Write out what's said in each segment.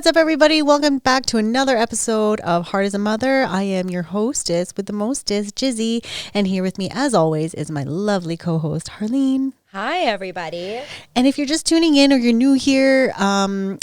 What's up, everybody? Welcome back to another episode of Heart as a Mother. I am your hostess with the mostest, Jizzy. And here with me, as always, is my lovely co-host, Harleen. Hi, everybody. And if you're just tuning in or you're new here,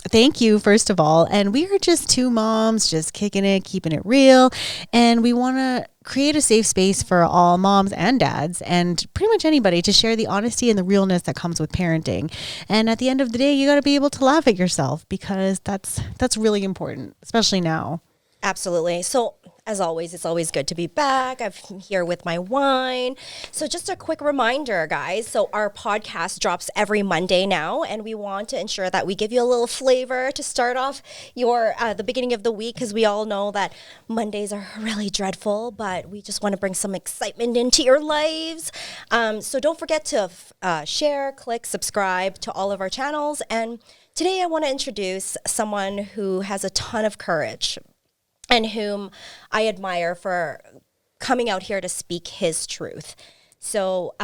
thank you, first of all. And we are just two moms, just kicking it, keeping it real. And we want to create a safe space for all moms and dads and pretty much anybody to share the honesty and the realness that comes with parenting. And at the end of the day, you got to be able to laugh at yourself because that's really important, especially now. Absolutely. So, as always, it's always good to be back. I'm here with my wine. So just a quick reminder, guys. So our podcast drops every Monday now, and we want to ensure that we give you a little flavor to start off your the beginning of the week, because we all know that Mondays are really dreadful, but we just want to bring some excitement into your lives. So don't forget to share, click, subscribe to all of our channels. And today I want to introduce someone who has a ton of courage and whom I admire for coming out here to speak his truth. So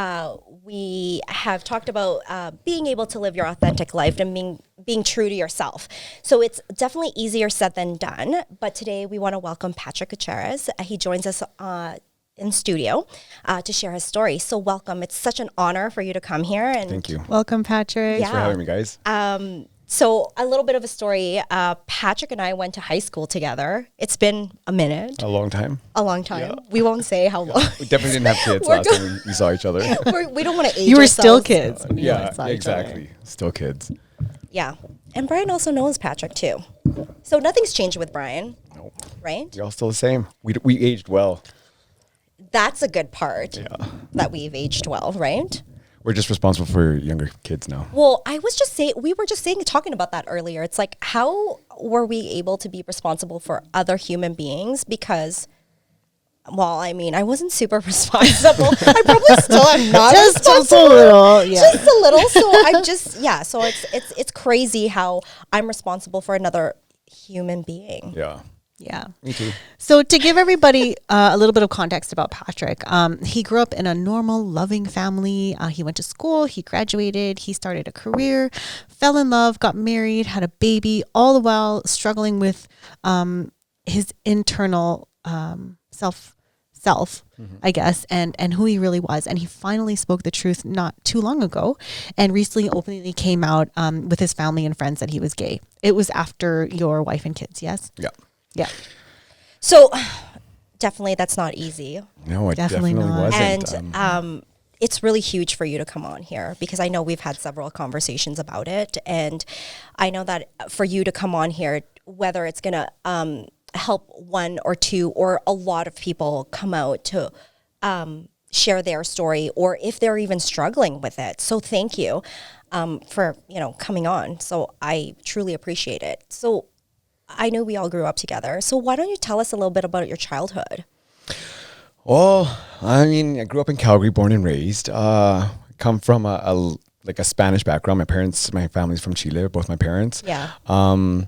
we have talked about being able to live your authentic life and being true to yourself. So it's definitely easier said than done. But today we want to welcome Patricio Gutierrez. He joins us in studio to share his story. So welcome. It's such an honor for you to come here. And thank you. Welcome, Patrick. Thanks for having me, guys. So a little bit of a story. Patrick and I went to high school together. It's been a minute. A long time. A long time. Yeah. We won't say how long. We definitely didn't have kids last time we saw each other. We don't want to age You were ourselves. still kids. when you Yeah, guys saw each other. exactly. Still kids. Yeah. And Brian also knows Patrick too. So nothing's changed with Brian, Nope. right? You're all still the same. We aged well. That's a good part. Yeah. That we've aged well, right? We're just responsible for younger kids now. Well, we were just talking about that earlier. It's like, how were we able to be responsible for other human beings? Because, well, I mean, I wasn't super responsible. I probably still am not Just a responsible. little, yeah. Just a little. So I'm just, yeah. So it's crazy how I'm responsible for another human being. Yeah. Yeah. Me too. So to give everybody a little bit of context about Patrick, he grew up in a normal, loving family. He went to school, he graduated, he started a career, fell in love, got married, had a baby, all the while struggling with his internal self, I guess, and who he really was. And he finally spoke the truth not too long ago and recently openly came out with his family and friends that he was gay. It was after your wife and kids, yes? Yeah. Yeah. So definitely that's not easy. No, it Definitely definitely, not. wasn't. And it's really huge for you to come on here because I know we've had several conversations about it. And I know that for you to come on here, whether it's going to help one or two or a lot of people come out to share their story, or if they're even struggling with it. So thank you for, coming on. So I truly appreciate it. So I know we all grew up together. So why don't you tell us a little bit about your childhood? Well, I mean, I grew up in Calgary, born and raised. Come from a Spanish background. My family's from Chile, both my parents. Yeah. A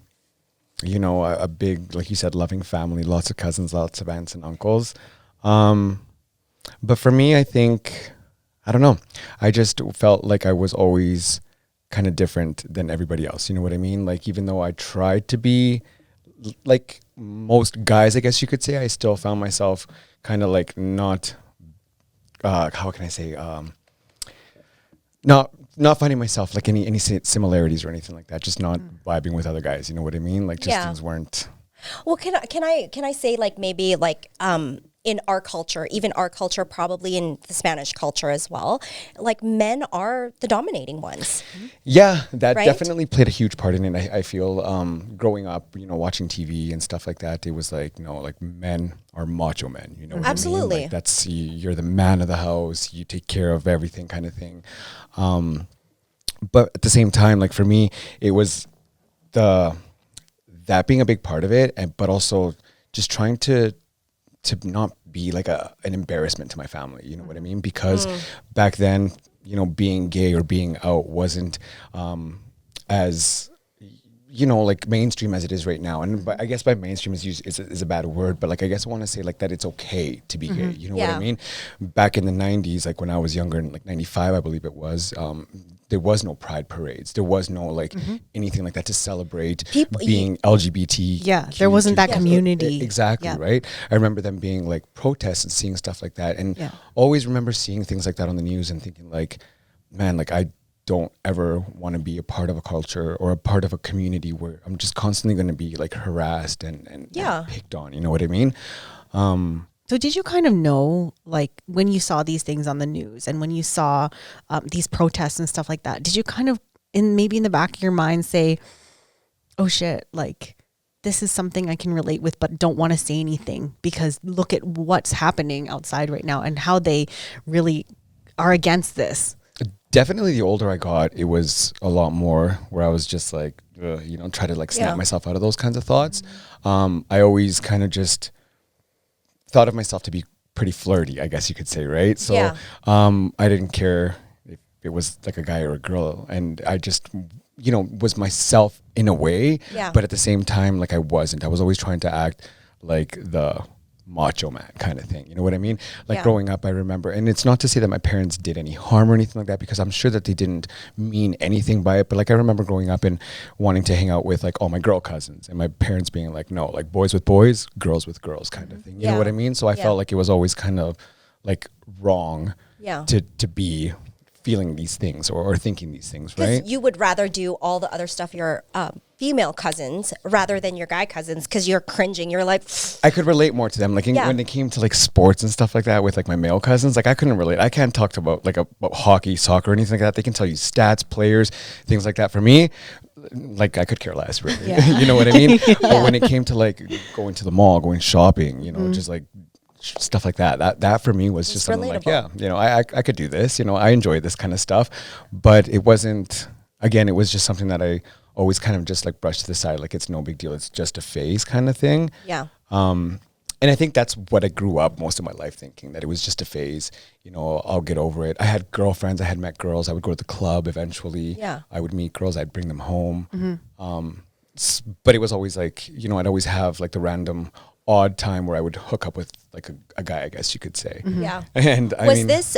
big, like you said, loving family, lots of cousins, lots of aunts and uncles. But for me, I think, I don't know, I just felt like I was always kind of different than everybody else. You know what I mean? Like, even though I tried to be like most guys, I guess you could say, I still found myself kind of like not, how can I say, not finding myself like any similarities or anything like that. Just not vibing with other guys. You know what I mean? Like, just things weren't. Well, can I say like maybe like in our culture, even our culture, probably in the Spanish culture as well, like men are the dominating ones. Yeah, that Right? definitely played a huge part in it. I feel growing up, watching TV and stuff like that, it was like, like men are macho men. You know what Absolutely. I mean? Like that's, you're the man of the house, you take care of everything kind of thing. But at the same time, like for me, it was that being a big part of it, but also just trying to not be like an embarrassment to my family, you know what I mean? Because back then, being gay or being out wasn't as, like mainstream as it is right now. And I guess by mainstream is a bad word, but like I guess I want to say like that it's okay to be gay. You know what I mean? Back in the 90s, like when I was younger, in like 95, I believe it was, there was no pride parades. There was no like anything like that to celebrate People- being LGBT. Yeah, there wasn't that Yeah. community. Exactly, Yeah. right? I remember them being like protests and seeing stuff like that. And Yeah. always remember seeing things like that on the news and thinking like, man, like I don't ever want to be a part of a culture or a part of a community where I'm just constantly going to be like harassed and picked on. You know what I mean? So did you kind of know, like, when you saw these things on the news and when you saw these protests and stuff like that, did you kind of, maybe in the back of your mind say, oh shit, like, this is something I can relate with, but don't want to say anything because look at what's happening outside right now and how they really are against this? Definitely the older I got, it was a lot more where I was just like, try to like snap myself out of those kinds of thoughts. I always kind of just thought of myself to be pretty flirty, I guess you could say, right? So I didn't care if it was like a guy or a girl. And I just, was myself in a way. Yeah. But at the same time, like I wasn't. I was always trying to act like the macho man kind of thing. You know what I mean? Like growing up, I remember, and it's not to say that my parents did any harm or anything like that, because I'm sure that they didn't mean anything by it. But like, I remember growing up and wanting to hang out with like all my girl cousins and my parents being like, no, like boys with boys, girls with girls kind of thing. You know what I mean? So I felt like it was always kind of like wrong to be feeling these things or thinking these things, right? You would rather do all the other stuff your female cousins rather than your guy cousins because you're cringing. You're like, I could relate more to them. Like when it came to like sports and stuff like that with like my male cousins, like I couldn't relate. I can't talk about like about hockey, soccer, or anything like that. They can tell you stats, players, things like that. For me, like I could care less, really. You know what I mean? But when it came to like going to the mall, going shopping, just like stuff like that for me was just something relatable. like, I could do this, I enjoy this kind of stuff, but it wasn't, again, it was just something that I always kind of just like brushed to the side, like it's no big deal, it's just a phase kind of thing. And I think that's what I grew up most of my life thinking, that it was just a phase, I'll get over it. I had girlfriends, I had met girls, I would go to the club eventually. I would meet girls, I'd bring them home. But it was always like, I'd always have like the random odd time where I would hook up with like a guy, I guess you could say. And I mean, this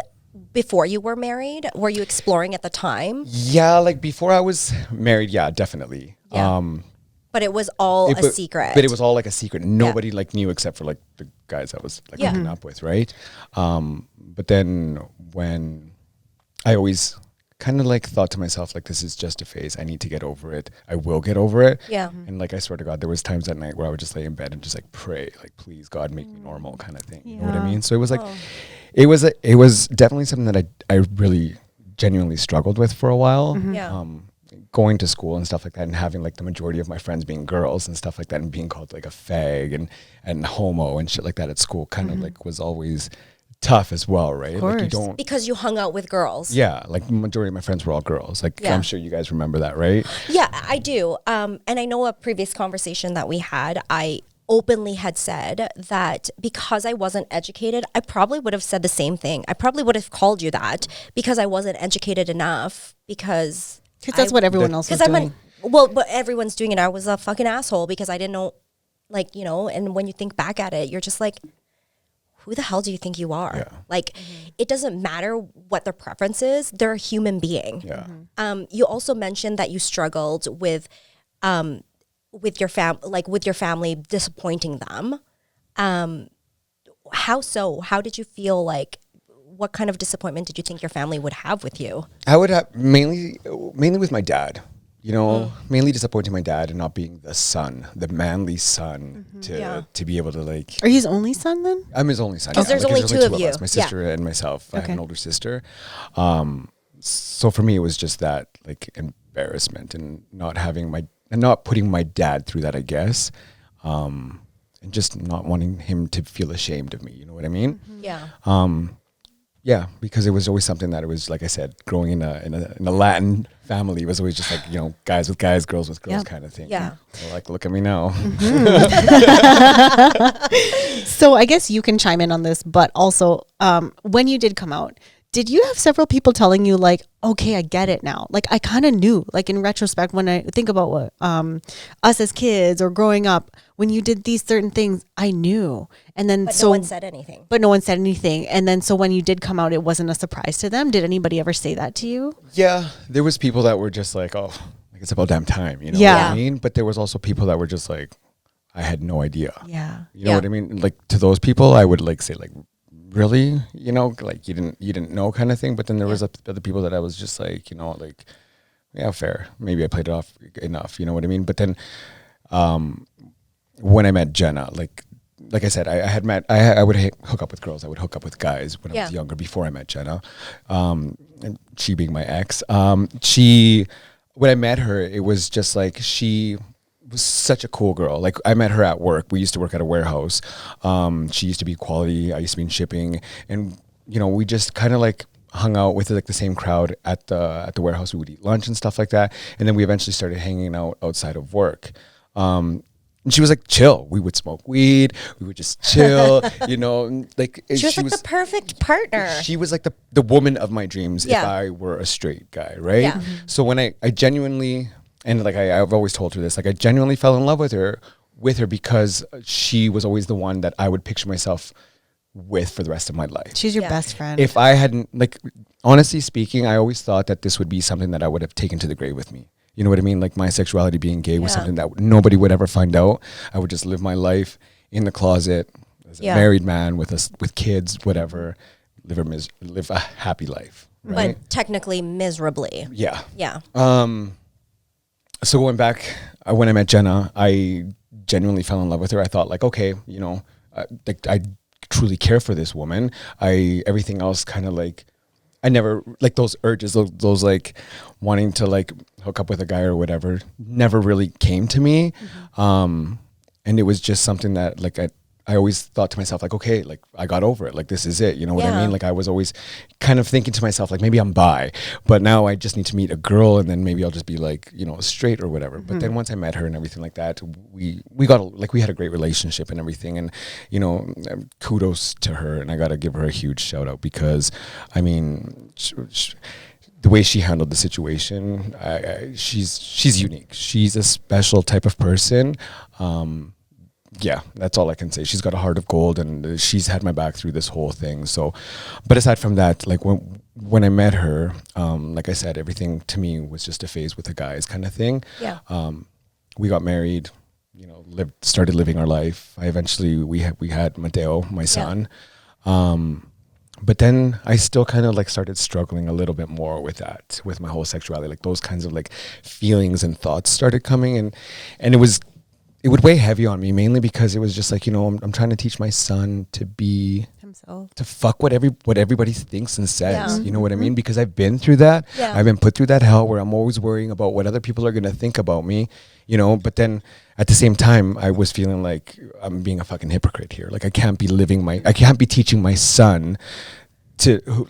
before you were married? Were you exploring at the time? Yeah, like before I was married, yeah, definitely. But it was all a secret. But it was all like a secret. Nobody like knew except for like the guys I was like hooking up with, right? But then when I always kind of like thought to myself, like, this is just a phase. I need to get over it. I will get over it. And like, I swear to God, there was times at night where I would just lay in bed and just like pray, like, please God, make me normal kind of thing. You know what I mean? So it was like, it was definitely something that I really genuinely struggled with for a while. Going to school and stuff like that and having like the majority of my friends being girls and stuff like that and being called like a fag and homo and shit like that at school kind of like was always tough as well, right? Like you don't, because you hung out with girls. Yeah, like majority of my friends were all girls. Like I'm sure you guys remember that, right? Yeah, I do. And I know a previous conversation that we had, I openly had said that because I wasn't educated, I probably would have said the same thing. I probably would have called you that because I wasn't educated enough because that's what everyone else is doing. But everyone's doing it. I was a fucking asshole because I didn't know, like, and when you think back at it, you're just like, who the hell do you think you are? Like, it doesn't matter what their preference is. They're a human being. You also mentioned that you struggled with your family disappointing them. How so? How did you feel like? What kind of disappointment did you think your family would have with you? I would have mainly with my dad. Mainly disappointing my dad and not being the son, the manly son to be able to like. Are you his only son then? I'm his only son. Because there's only two of you. Us, my sister and myself. I have an older sister. So for me, it was just that like embarrassment and not putting my dad through that, I guess, and just not wanting him to feel ashamed of me. You know what I mean? Yeah, because it was always something that it was, like I said, growing in a Latin family, it was always just like, guys with guys, girls with girls kind of thing. So like, look at me now. So I guess you can chime in on this, but also when you did come out, Did you have several people telling you like, okay, I get it now? Like I kind of knew, like in retrospect, when I think about what us as kids or growing up, when you did these certain things, I knew. And then But no one said anything. But no one said anything. And then so when you did come out, it wasn't a surprise to them. Did anybody ever say that to you? Yeah, there was people that were just like, oh, like it's about damn time, you know Yeah. what I mean? But there was also people that were just like, I had no idea. Yeah. You know what I mean? Like to those people, I would like say like, really, you know, like you didn't know kind of thing. But then there was other people that I was just like, you know, like, yeah, fair. Maybe I played it off enough. You know what I mean? But then, when I met Jenna, like I said, I would hook up with girls. I would hook up with guys when I was younger before I met Jenna. And she being my ex, when I met her, it was just like she was such a cool girl. Like I met her at work. We used to work at a warehouse. She used to be quality. I used to be in shipping, and you know, we just kind of like hung out with like the same crowd at the warehouse. We would eat lunch and stuff like that, and then we eventually started hanging out outside of work. And she was like chill. We would smoke weed. We would just chill. You know, like She was like the perfect partner. She was like the woman of my dreams if Yeah. I were a straight guy, right? Yeah. So when I genuinely, and like I've always told her this, like I genuinely fell in love with her because she was always the one that I would picture myself with for the rest of my life. She's your best friend. If I hadn't, like, honestly speaking, I always thought that this would be something that I would have taken to the grave with me. You know what I mean? Like my sexuality, being gay, was something that nobody would ever find out. I would just live my life in the closet as a married man with kids, whatever, live a happy life. Right? But technically miserably. Yeah. Yeah. So going back, when I met Jenna, I genuinely fell in love with her. I thought like, okay, you know, I truly care for this woman. Everything else kind of like, I never, like those urges, those like wanting to like hook up with a guy or whatever never really came to me. And it was just something that like I always thought to myself, like, okay, like I got over it. Like, this is it. You know what I mean? Like I was always kind of thinking to myself, like maybe I'm bi, but now I just need to meet a girl and then maybe I'll just be like, you know, straight or whatever. But then once I met her and everything like that, we had a great relationship and everything. And, you know, kudos to her. And I got to give her a huge shout out because, I mean, the way she handled the situation, she's unique. She's a special type of person. Yeah, that's all I can say. She's got a heart of gold, and she's had my back through this whole thing. So, but aside from that, like when I met her, like I said, everything to me was just a phase with the guys kind of thing. Yeah. We got married, you know, started living our life. We had Mateo, my son. But then I still kind of like started struggling a little bit more with that, with my whole sexuality. Like those kinds of like feelings and thoughts started coming, and it would weigh heavy on me, mainly because it was just like, you know, I'm trying to teach my son to be himself, to fuck what everybody thinks and says. You know what I mean? Because I've been through that. I've been put through that hell where I'm always worrying about what other people are going to think about me, you know. But then at the same time, I was feeling like I'm being a fucking hypocrite here. Like I can't be teaching my son to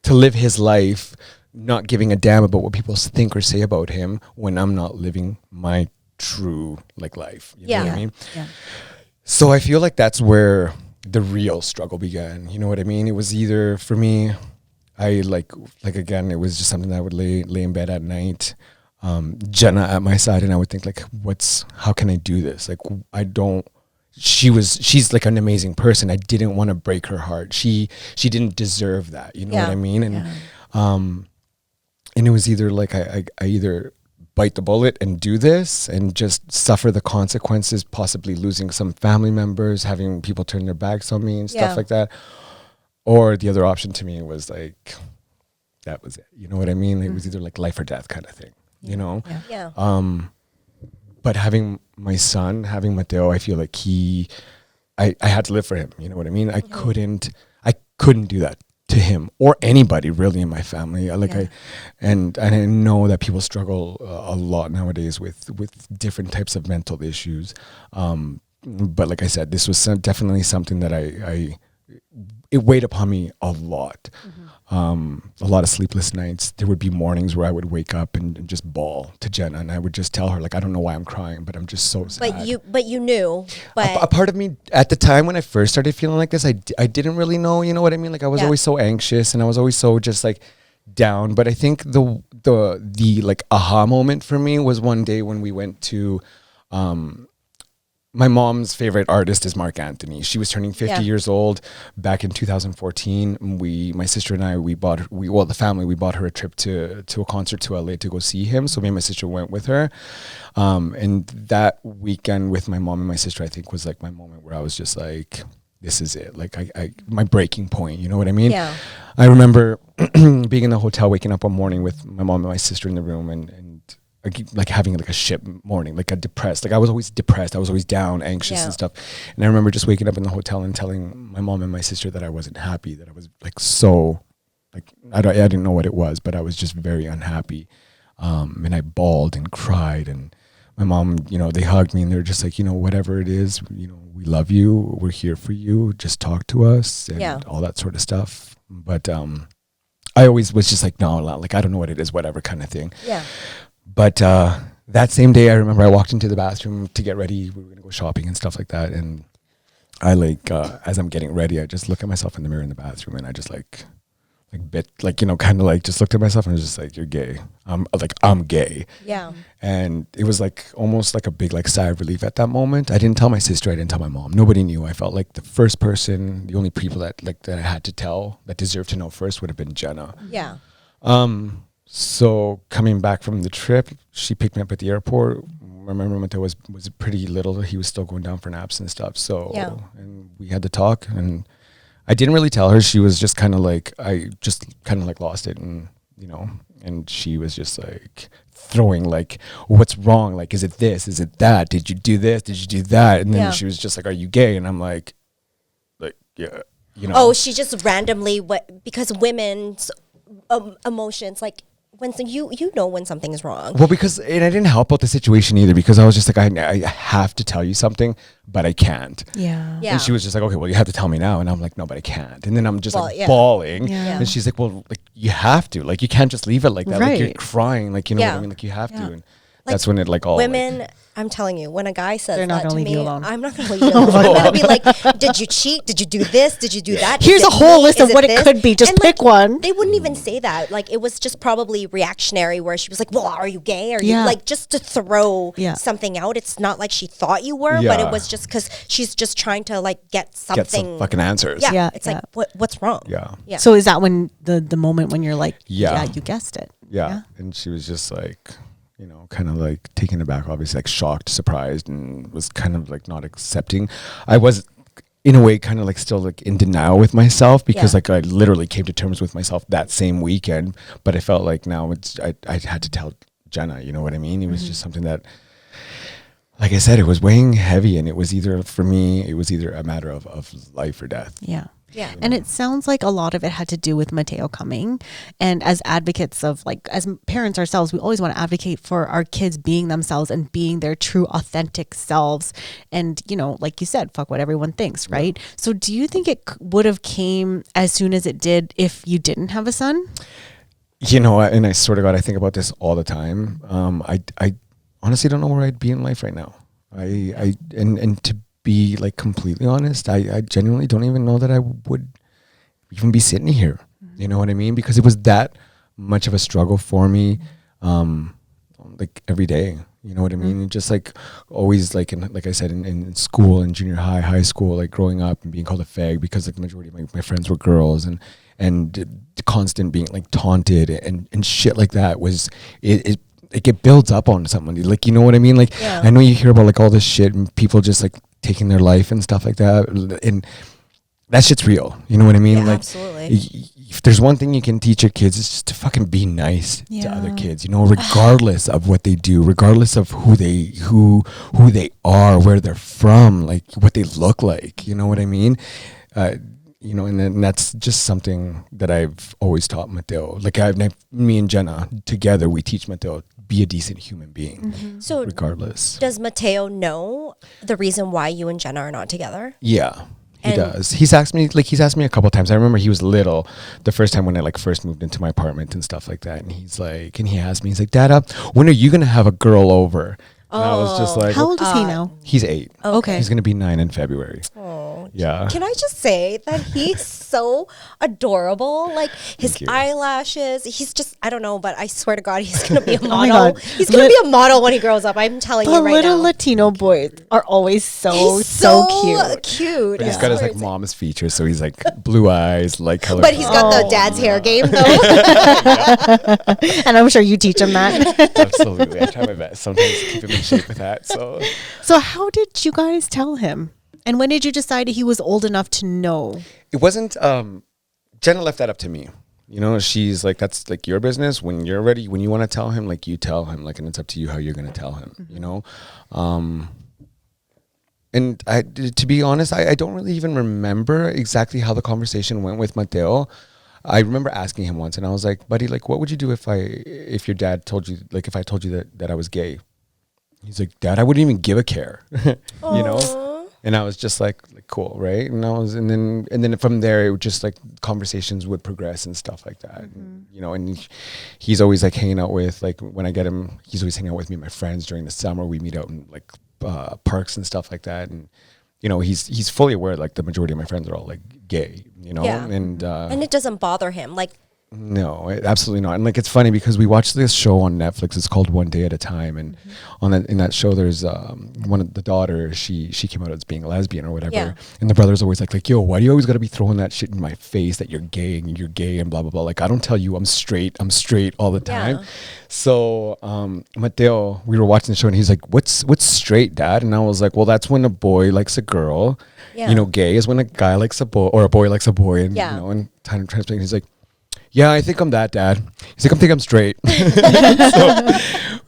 live his life, not giving a damn about what people think or say about him when I'm not living my true like life. You know what I mean? Yeah. So I feel like that's where the real struggle began. You know what I mean? It was either for me, I like again, it was just something that I would lay in bed at night, Jenna at my side, and I would think like, how can I do this? Like she's like an amazing person. I didn't want to break her heart. She didn't deserve that. You know what I mean? And and it was either like I either bite the bullet and do this and just suffer the consequences, possibly losing some family members, having people turn their backs on me and stuff like that. Or the other option to me was like, that was it. You know what I mean? It was either like life or death kind of thing, you know? But having my son, having Mateo, I feel like I had to live for him. You know what I mean? I couldn't do that to him or anybody really in my family. And I know that people struggle a lot nowadays with different types of mental issues. But like I said, this was definitely something that it weighed upon me a lot. a lot of sleepless nights. There would be mornings where I would wake up and just bawl to Jenna, and I would just tell her, like, I don't know why I'm crying, but I'm just so sad. But you knew. But a part of me at the time when I first started feeling like this, I didn't really know, you know what I mean? Like, I was always so anxious, and I was always so just like down. But I think the like aha moment for me was one day when we went to, my mom's favorite artist is Mark Anthony. She was turning 50 years old back in 2014. My sister and I, the family, we bought her a trip to a concert to LA to go see him. So me and my sister went with her. And that weekend with my mom and my sister, I think was like my moment where I was just like, this is it. Like my breaking point, you know what I mean? Yeah. I remember being in the hotel, waking up one morning with my mom and my sister in the room and like having like a shit morning, like a depressed, like I was always depressed. I was always down, anxious and stuff. And I remember just waking up in the hotel and telling my mom and my sister that I wasn't happy, that I was like, so like, I didn't know what it was, but I was just very unhappy. And I bawled and cried, and my mom, you know, they hugged me and they're just like, you know, whatever it is, you know, we love you. We're here for you. Just talk to us and all that sort of stuff. But, I always was just like, no, like, I don't know what it is, whatever kind of thing. Yeah. But that same day, I remember I walked into the bathroom to get ready. We were going to go shopping and stuff like that. And I as I'm getting ready, I just look at myself in the mirror in the bathroom, and I just kind of like just looked at myself and was just like, you're gay. I'm gay. Yeah. And it was like almost like a big like sigh of relief at that moment. I didn't tell my sister. I didn't tell my mom. Nobody knew. I felt like the only people that I had to tell that deserved to know first would have been Jenna. Yeah. So coming back from the trip, she picked me up at the airport. I remember Mateo was pretty little. He was still going down for naps and stuff. So, and we had to talk, and I didn't really tell her. She was just kind of like, I just kind of like lost it, and, you know, and she was just like throwing like, what's wrong? Like, is it this? Is it that? Did you do this? Did you do that? And then she was just like, are you gay? And I'm like, yeah, you know. Oh, she just randomly, because women's emotions, like, when you know when something is wrong. Well, and I didn't help out the situation either, because I was just like, I have to tell you something, but I can't. Yeah. And she was just like, okay, well, you have to tell me now. And I'm like, no, but I can't. And then I'm just bawling. Yeah. And she's like, well, like, you have to. Like, you can't just leave it like that. Right. Like, you're crying. Like, you know what I mean? Like, you have to. And that's when it like all women. Like, I'm telling you, when a guy says they're not that gonna to leave me, you alone. I'm not going to leave you alone. I'm going to be like, did you cheat? Did you do this? Did you do that? Here's a whole list of what it this? could be. Just And, pick like, one. They wouldn't even say that. Like, it was just probably reactionary, where she was like, well, are you gay? Are you, like, just to throw something out. It's not like she thought you were, but it was just because she's just trying to like get something. Get some fucking answers. Yeah. It's like, what's wrong? Yeah. So is that when the moment when you're like, Yeah. you guessed it. Yeah. And she was just like, you know, kind of like taken aback, obviously like shocked, surprised, and was kind of like not accepting. I was in a way kind of like still like in denial with myself, because like I literally came to terms with myself that same weekend, but I felt like now I had to tell Jenna, you know what I mean? It was just something that, like I said, it was weighing heavy, and it was either, for me, it was either a matter of life or death. Yeah. Yeah. And it sounds like a lot of it had to do with Mateo coming. And as advocates of, like, as parents ourselves, we always want to advocate for our kids being themselves and being their true, authentic selves. And, you know, like you said, fuck what everyone thinks, right? So do you think it would have came as soon as it did if you didn't have a son? You know, and I swear to God, I think about this all the time. I honestly don't know where I'd be in life right now. And to be like completely honest, I genuinely don't even know that I would even be sitting here. You know what I mean? Because it was that much of a struggle for me, like every day. You know what I mean? Just like always, like like I said, in school, in junior high school, like growing up and being called a fag because like the majority of my friends were girls, and the constant being like taunted and shit like that was it. Like it builds up on somebody, like, you know what I mean? Like, I know you hear about like all this shit and people just like taking their life and stuff like that, and that shit's real. You know what I mean? Yeah, like, absolutely. If there's one thing you can teach your kids, it's just to fucking be nice to other kids. You know, regardless of what they do, regardless of who they are, where they're from, like what they look like. You know what I mean? You know, and then that's just something that I've always taught Mateo. Like me and Jenna together, we teach Mateo, be a decent human being. So regardless. Does Mateo know the reason why you and Jenna are not together? Yeah. He does. He's asked me a couple of times. I remember he was little, the first time when I like first moved into my apartment and stuff like that. And he asked me, he's like, Dad, when are you gonna have a girl over? And I was just like, how old is he now? He's 8. Okay. He's gonna be 9 in February. Oh, Yeah. Can I just say that he's so adorable? Like his eyelashes. He's just, I don't know, but I swear to God, he's going to be a my model. God. He's going to be a model when he grows up. I'm telling you The right little now. Latino boys are always so cute. But he's got his like mom's features, so he's like blue eyes, light color. But he's got the dad's hair game though. And I'm sure you teach him that. Absolutely. I try my best sometimes to keep him in shape with that. So how did you guys tell him? And when did you decide he was old enough to know? It wasn't Jenna left that up to me. You know, she's like, that's like your business. When you're ready, when you want to tell him, like you tell him, like, and it's up to you how you're going to tell him, you know? And to be honest, I don't really even remember exactly how the conversation went with Mateo. I remember asking him once and I was like, buddy, like, what would you do if your dad told you, like, if I told you that I was gay? He's like, Dad, I wouldn't even give a care, you know? And I was just like cool, right? And then from there, it would just like conversations would progress and stuff like that, and, you know. And he's always like hanging out with, like, when I get him, he's always hanging out with me and my friends during the summer. We meet out in like parks and stuff like that, and you know, he's fully aware, like the majority of my friends are all like gay, you know, and it doesn't bother him, like. No, absolutely not. And like, it's funny because we watched this show on Netflix. It's called One Day at a Time, and in that show, there's one of the daughters. She came out as being a lesbian or whatever, and the brother's always like, yo, why do you always got to be throwing that shit in my face that you're gay and blah blah blah. Like, I don't tell you I'm straight all the time. So Mateo, we were watching the show and he's like, what's straight, Dad? And I was like, well, that's when a boy likes a girl. You know, gay is when a guy likes a boy or a boy likes a boy, and you know, and kind of translating. He's like, yeah, I think I'm that, Dad. He's like, I think I'm straight. So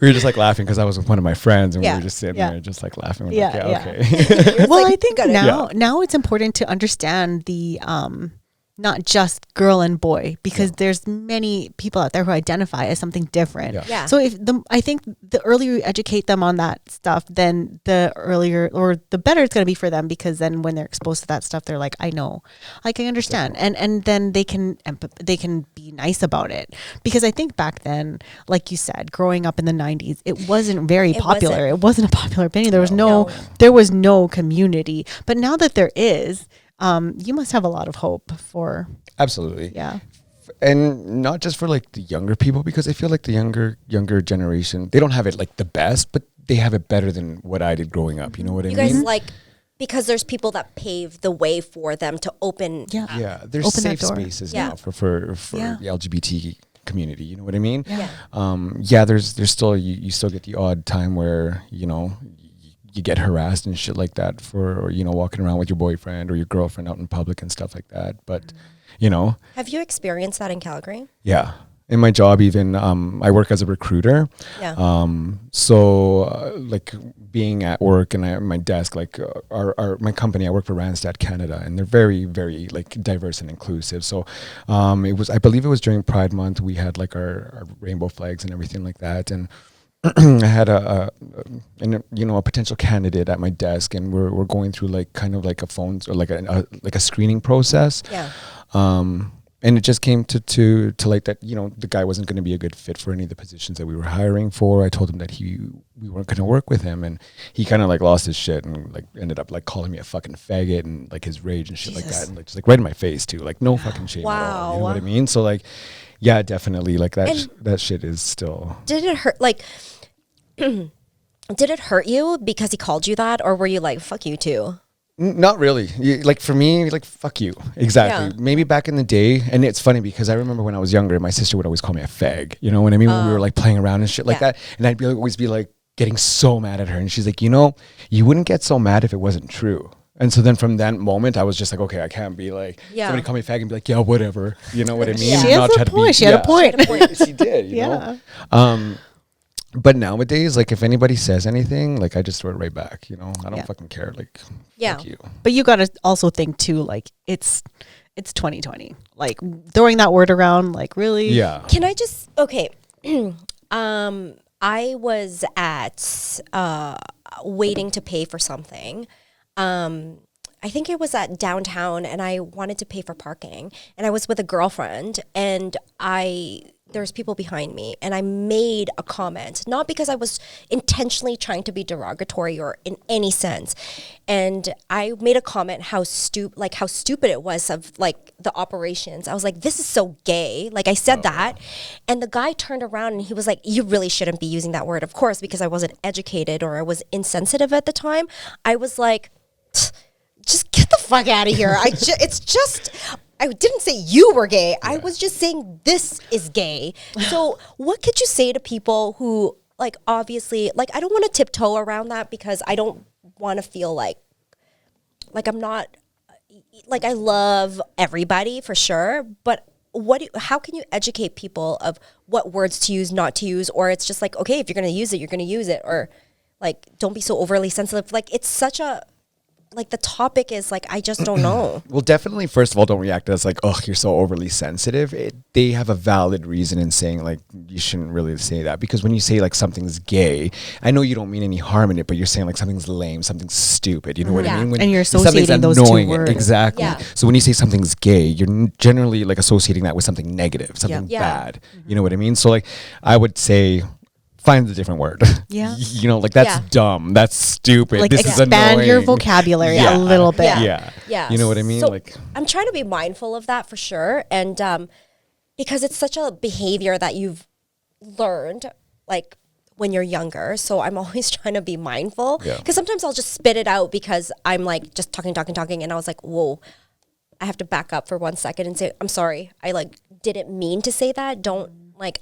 we were just like laughing because I was with one of my friends and we were just sitting there just like laughing. We're like, okay. Well, I think now it's important to understand the not just girl and boy, because there's many people out there who identify as something different. So I think the earlier you educate them on that stuff, then the earlier or the better it's going to be for them, because then when they're exposed to that stuff, they're like, I know, I can understand. And then they can be nice about it, because I think back then, like you said, growing up in the 90s, it wasn't very popular. It wasn't a popular opinion. There was no community. But now that there is, you must have a lot of hope for. Absolutely. Yeah. And not just for like the younger people, because I feel like the younger generation, they don't have it like the best, but they have it better than what I did growing up. You know what I mean? You guys, like, because there's people that pave the way for them to open. There's open safe spaces now for the LGBT community. You know what I mean? There's still, you still get the odd time where, you know, you get harassed and shit like that for, you know, walking around with your boyfriend or your girlfriend out in public and stuff like that. But, you know. Have you experienced that in Calgary? Yeah. In my job, even, I work as a recruiter. Like being at work and my desk, like my company, I work for Randstad Canada, and they're very, very like diverse and inclusive. So I believe it was during Pride Month, we had like our rainbow flags and everything like that. And I had a potential candidate at my desk, and we're going through like kind of like a phone or like a screening process. And it just came to like that, you know, the guy wasn't going to be a good fit for any of the positions that we were hiring for. I told him that we weren't going to work with him, and he kind of like lost his shit and like ended up like calling me a fucking faggot and like his rage and shit like that, and like just like right in my face too, like no fucking shame at all. You know what I mean? So like, yeah, definitely, like that shit is still. Did it hurt? Like, did it hurt you because he called you that, or were you like, fuck you too? Not really. Like for me, like fuck you. Exactly. Yeah. Maybe back in the day, and it's funny because I remember when I was younger, my sister would always call me a fag. You know what I mean? When we were like playing around and shit like that, and I'd always be like getting so mad at her, and she's like, you know, you wouldn't get so mad if it wasn't true. And so then from that moment, I was just like, okay, I can't be like, somebody call me fag and be like, yeah, whatever. You know what I mean? She had a point. She had a point. She did, you know? But nowadays, like if anybody says anything, like I just throw it right back, you know? I don't fucking care. Like, fuck you. But you got to also think too, like it's 2020. Like throwing that word around, like really? Yeah. Can I just, okay. I was at waiting to pay for something. I I think it was at downtown, and I wanted to pay for parking, and I was with a girlfriend, and there's people behind me, and I made a comment, not because I was intentionally trying to be derogatory or in any sense. And I made a comment how stupid it was of like the operations. I was like, this is so gay. Like I said that. And the guy turned around and he was like, you really shouldn't be using that word. Of course, because I wasn't educated or I was insensitive at the time. I was like, just get the fuck out of here. I didn't say you were gay. Yeah. I was just saying this is gay. So what could you say to people who, like, obviously, like, I don't want to tiptoe around that because I don't want to feel like I'm not, like, I love everybody for sure, but how can you educate people of what words to use, not to use, or it's just like, okay, if you're going to use it, you're going to use it, or like, don't be so overly sensitive. Like, it's such a, like the topic is like, I just don't know. Well, definitely, first of all, don't react as like, oh, you're so overly sensitive. They have a valid reason in saying like, you shouldn't really say that. Because when you say like something's gay, I know you don't mean any harm in it, but you're saying like something's lame, something's stupid. You know what I mean? And you're associating those two words. Exactly. Yeah. So when you say something's gay, you're generally like associating that with something negative, something bad. You know what I mean? So like, I would say, find a different word. Yeah. You know, like that's dumb. That's stupid. Like this is expand annoying. your vocabulary a little bit. Yeah. You know what I mean? So like I'm trying to be mindful of that for sure. And because it's such a behavior that you've learned like when you're younger. So I'm always trying to be mindful. Because sometimes I'll just spit it out because I'm like just talking. And I was like, whoa, I have to back up for 1 second and say, I'm sorry. I like didn't mean to say that.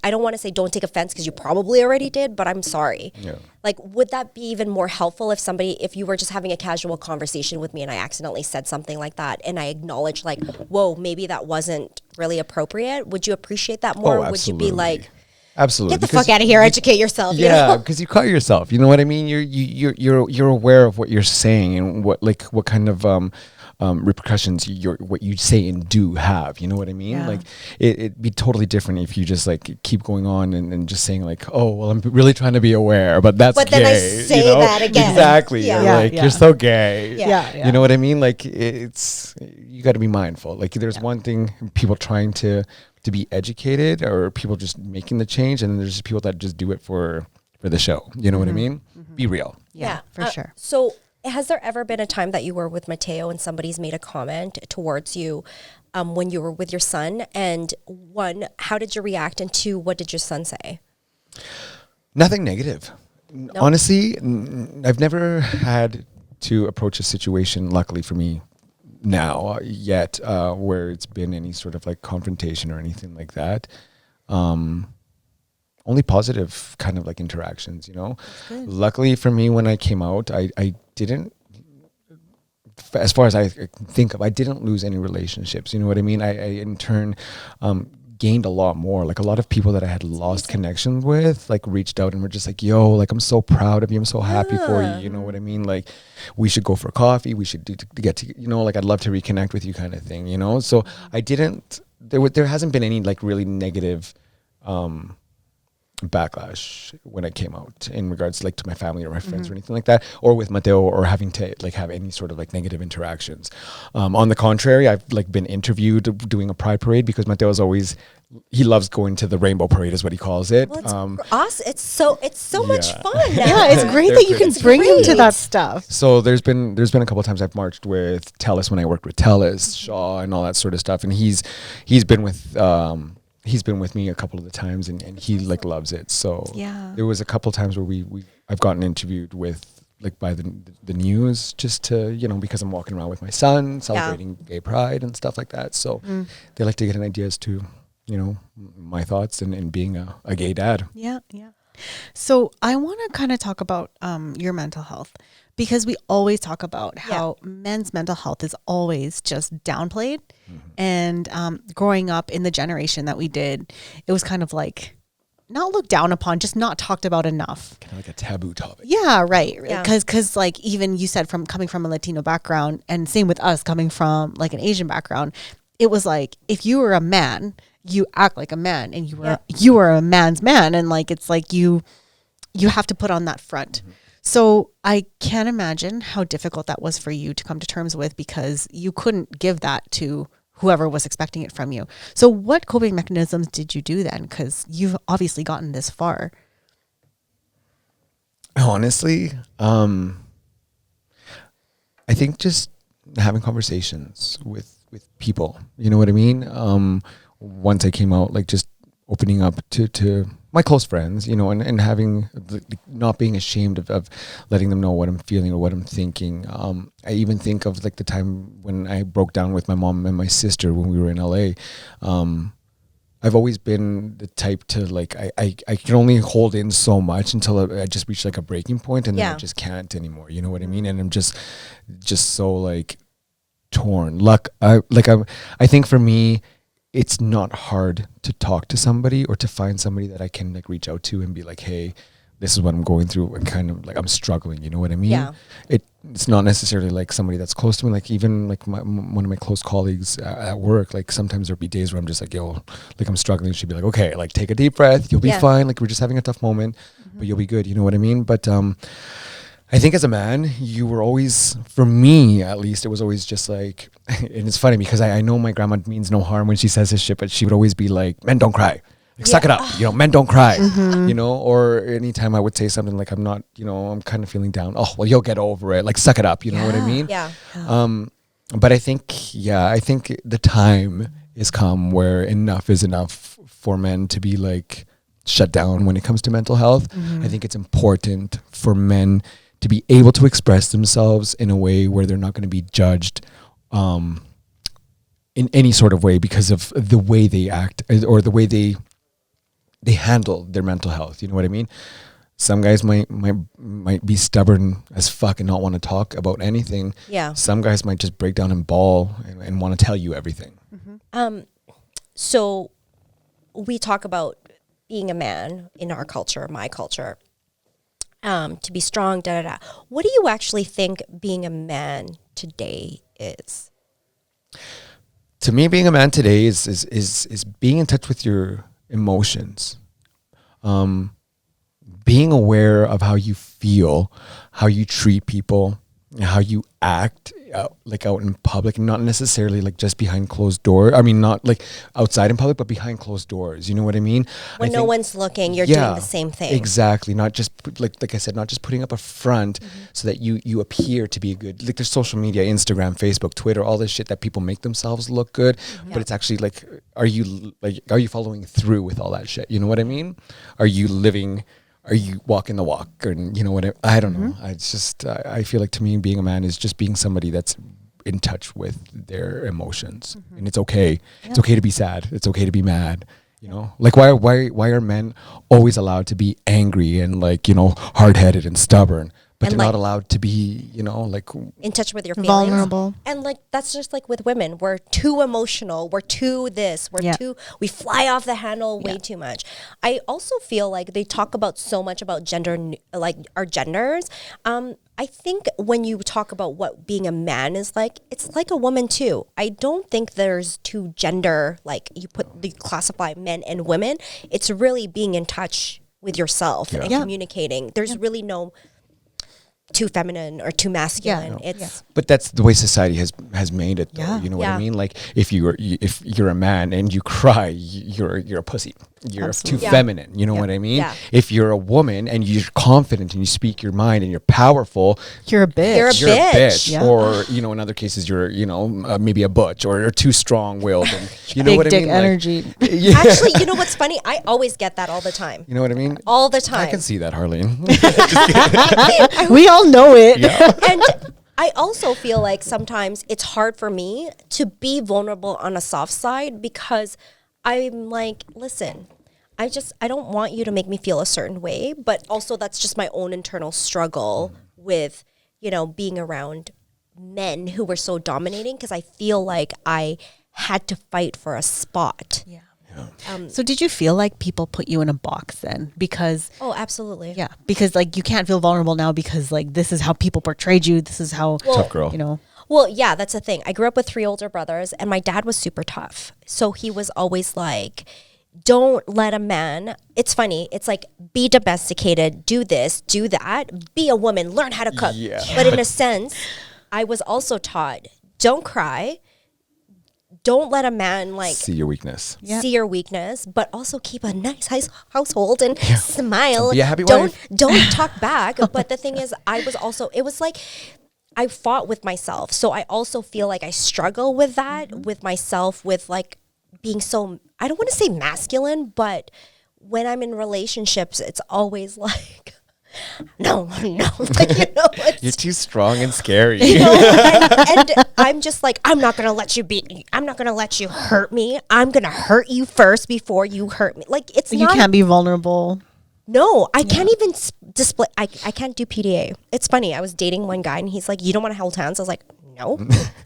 I don't want to say don't take offense because you probably already did, but I'm sorry. Yeah. Like, would that be even more helpful if you were just having a casual conversation with me and I accidentally said something like that and I acknowledged like, whoa, maybe that wasn't really appropriate? Would you appreciate that more? Oh, would you be like, absolutely, get the fuck out of here, educate yourself? Yeah, because you caught yourself. You know what I mean? You're aware of what you're saying and what kind of repercussions what you say and do have. You know what I mean? Yeah. Like it'd be totally different if you just like keep going on and just saying like, oh well, I'm really trying to be aware, but that's gay. Then I say that again. Exactly. Yeah. You're so gay. Yeah. You know what I mean? Like you got to be mindful. Like there's one thing, people trying to be educated or people just making the change, and then there's just people that just do it for the show. You know what I mean? Be real. Yeah, for sure. So has there ever been a time that you were with Mateo and somebody's made a comment towards you when you were with your son? And one, how did you react? And two, what did your son say? Nothing negative. Nope. Honestly, I've never had to approach a situation, luckily for me now, yet, where it's been any sort of like confrontation or anything like that. Only positive kind of like interactions, you know. Luckily for me, when I came out, I didn't, as far as I think of, I didn't lose any relationships. You know what I mean? I in turn gained a lot more. Like a lot of people that I had lost connection with, like reached out and were just like, yo, like I'm so proud of you. I'm so happy for you. You know what I mean? Like we should go for coffee. We should get to, you know, like I'd love to reconnect with you kind of thing, you know? So I didn't, there hasn't been any like really negative backlash when I came out in regards like to my family or my friends or anything like that, or with Mateo, or having to like have any sort of like negative interactions. On the contrary, I've like been interviewed doing a pride parade because Mateo's always, he loves going to the rainbow parade is what he calls it. Well, it's so much fun. Yeah, it's great that you can bring him to that stuff. So there's been a couple of times I've marched with Telus when I worked with Telus, Shaw and all that sort of stuff, and he's been with me a couple of the times, and he like loves it. So there was a couple of times where I've gotten interviewed with like by the news just to, you know, because I'm walking around with my son celebrating gay pride and stuff like that. So they like to get an idea as to, you know, my thoughts and being a gay dad. Yeah. So I want to kind of talk about your mental health, because we always talk about how men's mental health is always just downplayed. And growing up in the generation that we did, it was kind of like not looked down upon, just not talked about enough. Kind of like a taboo topic. Yeah, right. Because like even you said, from coming from a Latino background, and same with us coming from like an Asian background, it was like if you were a man, you act like a man, and you were a man's man, and like it's like you have to put on that front. So I can't imagine how difficult that was for you to come to terms with, because you couldn't give that to whoever was expecting it from you. So what coping mechanisms did you do then? Because you've obviously gotten this far. Honestly, I think just having conversations with people, you know what I mean? Once I came out, like just opening up to my close friends, you know, and having, not being ashamed of letting them know what I'm feeling or what I'm thinking. I even think of like the time when I broke down with my mom and my sister when we were in LA. I've always been the type to like, I can only hold in so much until I just reach like a breaking point, and then I just can't anymore. You know what I mean? And I'm just so like torn. I think for me, it's not hard to talk to somebody or to find somebody that I can like reach out to and be like, hey, this is what I'm going through, and kind of like I'm struggling, you know what I mean? Yeah. It's not necessarily like somebody that's close to me, like even like one of my close colleagues at work, like sometimes there'll be days where I'm just like, yo, like I'm struggling. She'd be like, okay, like take a deep breath, you'll be fine, like we're just having a tough moment, but you'll be good, you know what I mean? But I think as a man, you were always, for me at least, it was always just like, and it's funny because I know my grandma means no harm when she says this shit, but she would always be like, men don't cry. Like, suck it up, you know, men don't cry, you know, or anytime I would say something like, I'm not, you know, I'm kind of feeling down. Oh, well, you'll get over it. Like, suck it up. You know what I mean? Yeah. But I think the time has come where enough is enough for men to be like shut down when it comes to mental health. I think it's important for men to be able to express themselves in a way where they're not going to be judged, in any sort of way because of the way they act or the way they handle their mental health. You know what I mean? Some guys might be stubborn as fuck and not want to talk about anything. Yeah. Some guys might just break down and bawl and want to tell you everything. So we talk about being a man in our culture, my culture, to be strong, What do you actually think being a man today is? To me, being a man today is being in touch with your emotions, being aware of how you feel, how you treat people, how you act like out in public, not necessarily like just behind closed doors. I mean, not like outside in public, but behind closed doors. You know what I mean? When no one's looking, you're doing the same thing. Exactly. Not just like I said, not just putting up a front so that you appear to be a good, like there's social media, Instagram, Facebook, Twitter, all this shit that people make themselves look good. But it's actually like, are you following through with all that shit? You know what I mean? Are you walking the walk? Or, you know what, I don't know. It's just, I feel like to me, being a man is just being somebody that's in touch with their emotions. And it's okay. Yeah. It's okay to be sad. It's okay to be mad. You know, like why are men always allowed to be angry and like, you know, hard-headed and stubborn, but they're not allowed to be, you know, like in touch with your feelings. Vulnerable. And like, that's just like with women. We're too emotional. We're too this. We fly off the handle way too much. I also feel like they talk about so much about gender, like our genders. I think when you talk about what being a man is like, it's like a woman too. I don't think there's two gender, like you classify men and women. It's really being in touch with yourself and communicating. There's really no too feminine or too masculine. But that's the way society has made it, though. You know what I mean? Like if you're a man and you cry, you're a pussy. You're too feminine. You know what I mean? Yeah. If you're a woman and you're confident and you speak your mind and you're powerful, you're a bitch. You're a bitch. Yeah. Or, you know, in other cases, you're, you know, maybe a butch or too strong-willed. And, you know Big what I dick mean? energy. Like, Actually, you know what's funny? I always get that all the time. You know what I mean? All the time. I can see that, Harleen. We all know it. Yeah. And I also feel like sometimes it's hard for me to be vulnerable on a soft side because I'm like, listen, I don't want you to make me feel a certain way, but also that's just my own internal struggle with, you know, being around men who were so dominating because I feel like I had to fight for a spot. Yeah. So did you feel like people put you in a box then? Because absolutely. Yeah, because like you can't feel vulnerable now because like this is how people portrayed you. This is how tough girl. You know. Well, yeah, that's the thing. I grew up with 3 older brothers, and my dad was super tough. So he was always like, don't let a man, it's funny, it's like, be domesticated, do this, do that, be a woman, learn how to cook. Yeah. But in a sense, I was also taught, don't cry, don't let a man like See your weakness. see your weakness, but also keep a nice household and smile. Be a happy don't wife. don't talk back. But the thing is, I was also, it was like I fought with myself. So I also feel like I struggle with that, with myself, with like being so, I don't want to say masculine, but when I'm in relationships, it's always like, no, like, it's, You're too strong and scary. and I'm just like, I'm not going to let you beat me. I'm not going to let you hurt me. I'm going to hurt you first before you hurt me. Like, it's You not. can't be vulnerable. No, I can't even display. I can't do PDA. It's funny. I was dating one guy and he's like, you don't want to hold hands? I was like, no. I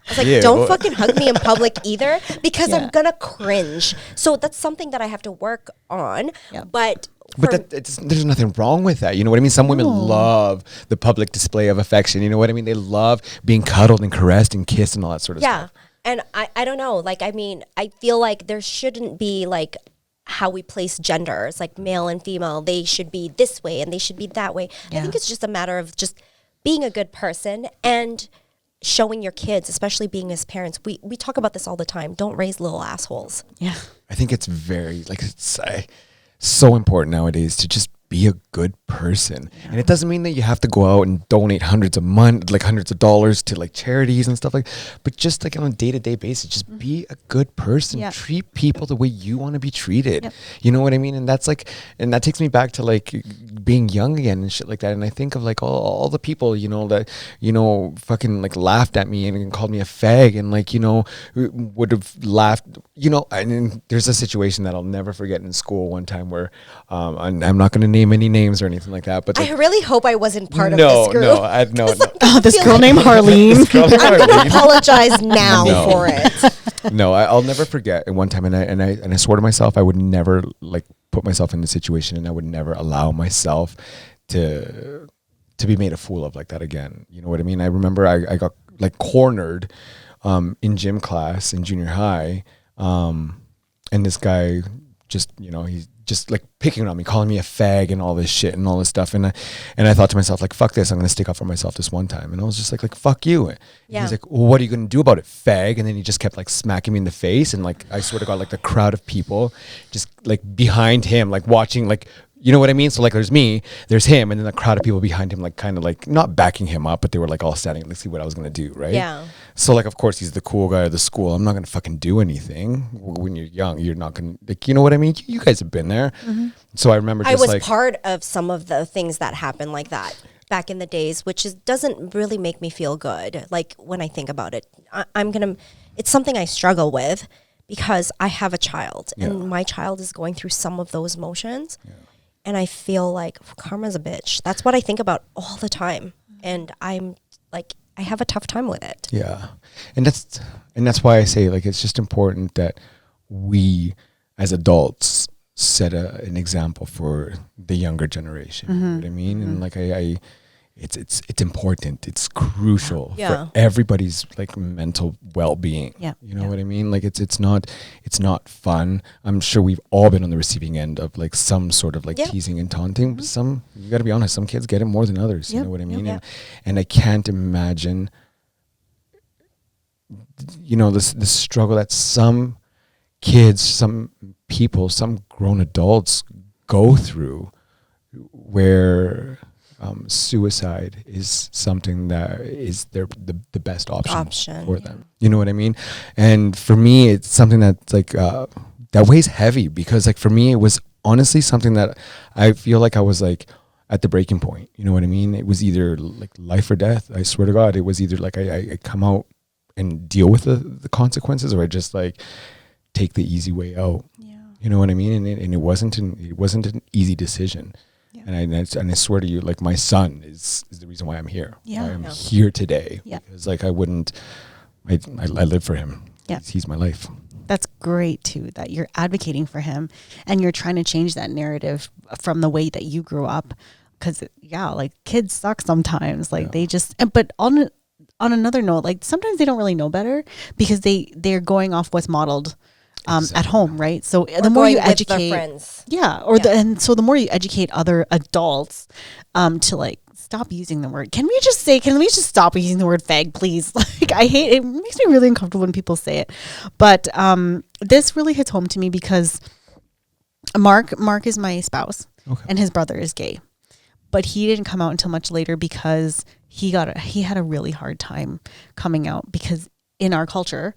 was like, Yeah, don't well- fucking hug me in public either because I'm going to cringe. So that's something that I have to work on. Yeah. But There's nothing wrong with that. You know what I mean? Some women love the public display of affection. You know what I mean? They love being cuddled and caressed and kissed and all that sort of yeah. stuff. And I don't know. Like, I mean, I feel like there shouldn't be like how we place genders, like male and female. They should be this way and they should be that way. I think it's just a matter of just being a good person and showing your kids, especially being as parents. We talk about this all the time. Don't raise little assholes. Yeah. I think it's very, like, it's so important nowadays to just be a good person. And it doesn't mean that you have to go out and donate hundreds of dollars to like charities and stuff like, but just like on a day-to-day basis, just be a good person. Yeah. Treat people the way you want to be treated. Yep. You know what I mean? And that's like, and that takes me back to like being young again and shit like that. And I think of like all the people, you know, that, you know, fucking like laughed at me and called me a fag and like, you know, would have laughed, you know. And there's a situation that I'll never forget in school one time where I'm not going to name any names or anything like that, but like, I really hope I wasn't part of this group. no. Oh, this feel girl like- named Harleen. I'm going to apologize now No. for it. No, I'll never forget. And one time, and I swore to myself, I would never like put myself in the situation, and I would never allow myself to be made a fool of like that again. You know what I mean? I remember I got like cornered in gym class in junior high, and this guy just, you know, he's just like picking on me, calling me a fag and all this shit and all this stuff. And I thought to myself, like, fuck this, I'm going to stick up for myself this one time. And I was just like, fuck you. And Yeah. he's like, well, what are you going to do about it, fag? And then he just kept like smacking me in the face. And like, I swear to God, like the crowd of people just like behind him, like watching, like, you know what I mean? So like there's me, there's him, and then the crowd of people behind him, like kind of like not backing him up, but they were like all standing to see what I was going to do. Right. Yeah. So like, of course he's the cool guy of the school. I'm not going to fucking do anything. When you're young, you're not going to, like, you know what I mean? You guys have been there. So I remember I just was like, part of some of the things that happened like that back in the days, which doesn't really make me feel good. Like when I think about it, it's something I struggle with because I have a child and my child is going through some of those emotions. Yeah. And I feel like karma's a bitch. That's what I think about all the time. And I'm like, I have a tough time with it. yeah. And that's why I say like, it's just important that we as adults set an example for the younger generation. You know what I mean? And like it's important. It's crucial Yeah. for everybody's like mental well-being. Yeah. You know what I mean? Like it's not fun. I'm sure we've all been on the receiving end of like some sort of like teasing and taunting. But some, you got to be honest, some kids get it more than others. You know what I mean? And I can't imagine, you know, this struggle that some kids, some people, some grown adults go through, where suicide is something that is the best option for them. You know what I mean? And for me, it's something that's like that weighs heavy, because like for me, it was honestly something that I feel like I was like at the breaking point. You know what I mean? It was either like life or death. I swear to God, it was either like I come out and deal with the consequences, or I just like take the easy way out. You know what I mean? And it wasn't an easy decision. Yeah. And I swear to you, like my son is the reason why I'm here. Yeah. I'm here today. Yeah. Because like I live for him. Yeah. He's my life. That's great too, that you're advocating for him and you're trying to change that narrative from the way that you grew up. Cause like kids suck sometimes. Like they just, but on another note, like sometimes they don't really know better because they're going off what's modeled at home, right? So Or the more going you with their educate, friends. yeah, or and so the more you educate other adults, to like stop using the word. Can we just stop using the word fag, please? Like I hate it. Makes me really uncomfortable when people say it. But this really hits home to me because Mark is my spouse, and his brother is gay, but he didn't come out until much later because he had a really hard time coming out because in our culture,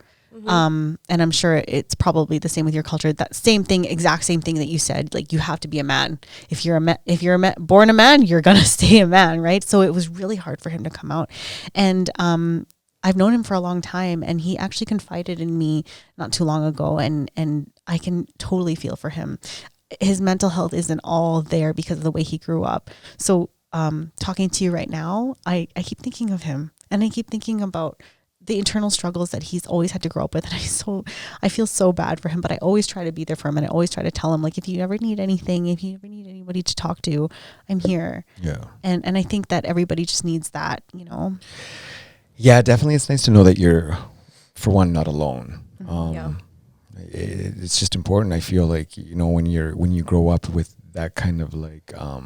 and I'm sure it's probably the same with your culture, that exact same thing that you said, like you have to be a man. If you're born a man, you're going to stay a man, right? So it was really hard for him to come out. And I've known him for a long time, and he actually confided in me not too long ago, and I can totally feel for him. His mental health isn't all there because of the way he grew up. So talking to you right now, I keep thinking of him, and I keep thinking about the internal struggles that he's always had to grow up with. And I feel so bad for him, but I always try to be there for him. And I always try to tell him, like, if you ever need anything, if you ever need anybody to talk to, I'm here. Yeah. And I think that everybody just needs that, you know? Yeah, definitely. It's nice to know that you're, for one, not alone. Yeah. It's just important. I feel like, you know, when you grow up with that kind of like, I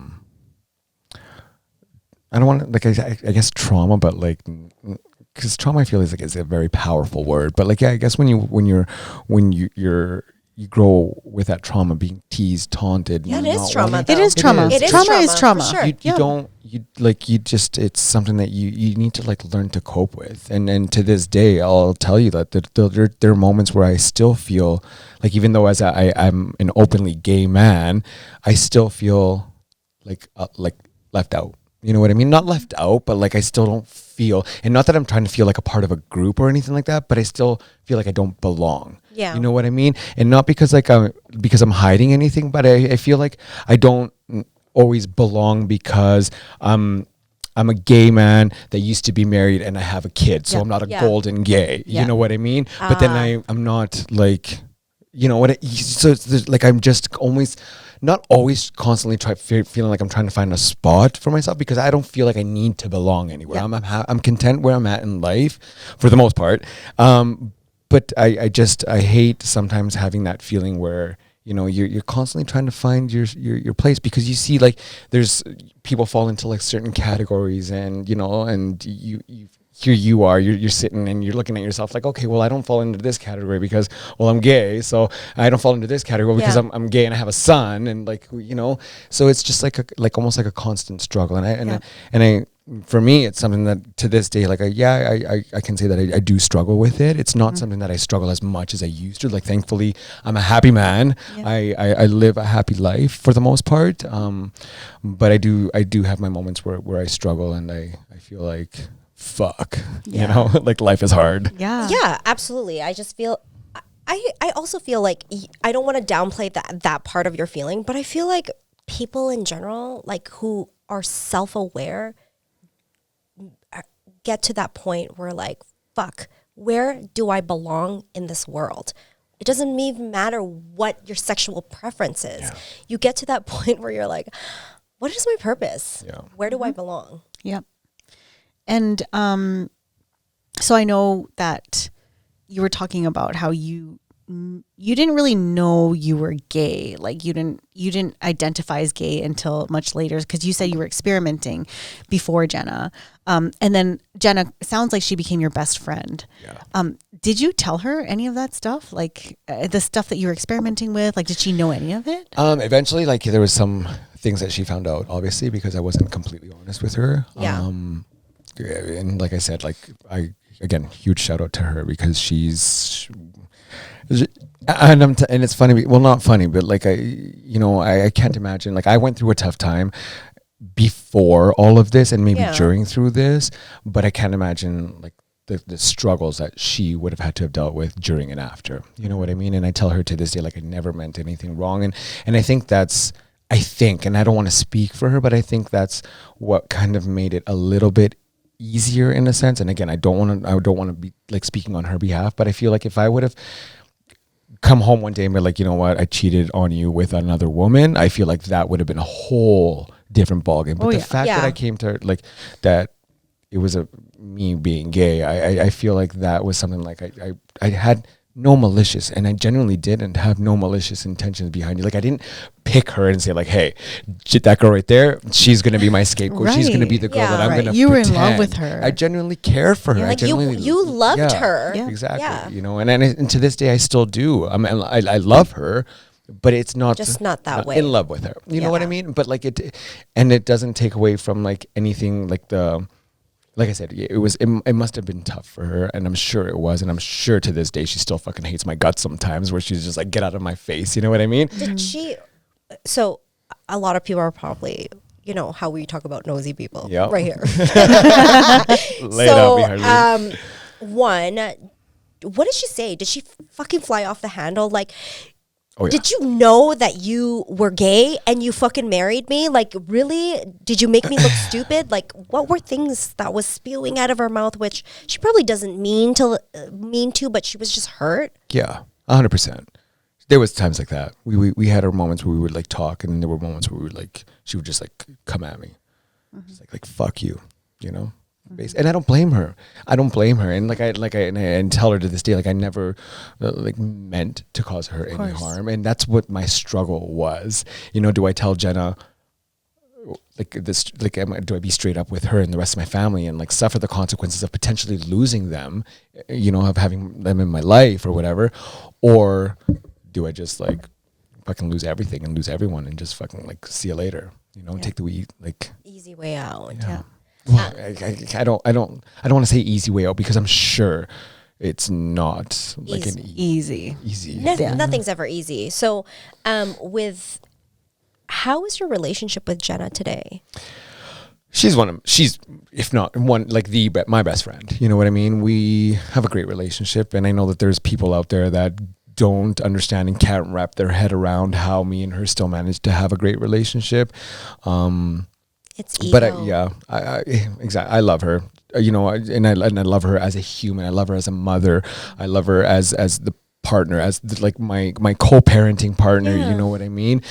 don't want to, like, I guess trauma, but like, because trauma I feel is a very powerful word, but like, yeah, I guess when you grow with that trauma, being teased, taunted. Yeah, it is trauma. It is trauma. It is trauma is trauma. for sure. It's something that you need to like learn to cope with. And to this day, I'll tell you that there are moments where I still feel like, even though as I'm an openly gay man, I still feel like left out. You know what I mean? Not left out, but like I still don't feel, and not that I'm trying to feel like a part of a group or anything like that, but I still feel like I don't belong. Yeah. You know what I mean? And not because I'm hiding anything, but I feel like I don't always belong because I'm a gay man that used to be married and I have a kid, so I'm not a golden gay. Yeah. You know what I mean? But then I'm not like, you know what? So it's like I'm just almost not always constantly feeling like I'm trying to find a spot for myself, because I don't feel like I need to belong anywhere. Yeah. I'm content where I'm at in life for the most part. But I hate sometimes having that feeling where, you know, you're constantly trying to find your place, because you see like there's people fall into like certain categories, and you know, and here you are, you're sitting and you're looking at yourself like, okay, well, I don't fall into this category because, well, I'm gay, so I don't fall into this category because I'm gay and I have a son, and like, you know, so it's just like almost like a constant struggle, and I for me, it's something that to this day, like I can say that I do struggle with it. It's not something that I struggle as much as I used to. Like, thankfully, I'm a happy man. Yeah. I live a happy life for the most part. But I do have my moments where I struggle, and I feel like, fuck, you know, like life is hard. Yeah, absolutely. I just feel, I also feel like, I don't want to downplay that part of your feeling, but I feel like people in general, like who are self-aware, get to that point where like, fuck, where do I belong in this world? It doesn't even matter what your sexual preference is. Yeah. You get to that point where you're like, what is my purpose? Yeah. Where do I belong? Yep. And so I know that you were talking about how you didn't really know you were gay. Like you didn't identify as gay until much later, because you said you were experimenting before Jenna. And then Jenna, sounds like she became your best friend. Yeah. Did you tell her any of that stuff? Like the stuff that you were experimenting with? Like, did she know any of it? Eventually, like there was some things that she found out, obviously, because I wasn't completely honest with her. Yeah. And like I said, like again, huge shout out to her, because she's, and it's funny. Well, not funny, but like I can't imagine. Like I went through a tough time before all of this, and maybe during through this, but I can't imagine like the struggles that she would have had to have dealt with during and after. You know what I mean? And I tell her to this day, like I never meant anything wrong, and I think and I don't want to speak for her, but I think that's what kind of made it a little bit easier in a sense. And again, I don't want to be like speaking on her behalf, but I feel like if I would have come home one day and be like, you know what, I cheated on you with another woman, I feel like that would have been a whole different ballgame. But the fact that I came to like that, it was me being gay, I feel like that was something like I had no malicious, and I genuinely didn't have no malicious intentions behind it. Like I didn't pick her and say like, hey, that girl right there, she's gonna be my scapegoat. She's gonna be the girl that I'm gonna You were in pretend. love with her. I genuinely cared for her. Like I genuinely you loved her. Yeah. Exactly. Yeah. You know, and to this day I still do. I mean, I love her, but it's not Just not that way. in love with her. You know what I Yeah. mean? But like it doesn't take away from like anything like I said, it must have been tough for her, and I'm sure it was, and I'm sure to this day she still fucking hates my guts sometimes, where she's just like, get out of my face, you know what I mean? Did she? So a lot of people are probably, you know, how we talk about nosy people, Yep. right here. Lay it out, Harley. One, what did she say? Did she fucking fly off the handle? Like, Oh, yeah. did you know that you were gay and you fucking married me? Like, really? Did you make me look stupid? Like, what were things that was spewing out of her mouth, which she probably doesn't mean to, but she was just hurt? Yeah, 100%. There was times like that. We had our moments where we would like talk, and then there were moments where we would like, she would just like come at me. It's like fuck you, you know? And I don't blame her. And and tell her to this day, like I never like meant to cause her any harm. And that's what my struggle was. You know, do I tell Jenna like this, like do I be straight up with her and the rest of my family and like suffer the consequences of potentially losing them, you know, of having them in my life or whatever? Or do I just like fucking lose everything and lose everyone and just fucking like see you later, you know, take the Easy way out. yeah. Well, I don't want to say easy way out because I'm sure it's not like an Easy. easy. Nothing's ever easy. So, how is your relationship with Jenna today? She's if not one, like my best friend. You know what I mean? We have a great relationship, and I know that there's people out there that don't understand and can't wrap their head around how me and her still manage to have a great relationship. It's ego. But I exactly. I love her, you know, and I love her as a human. I love her as a mother. I love her as the partner, as like my co-parenting partner. Yeah. You know what I mean?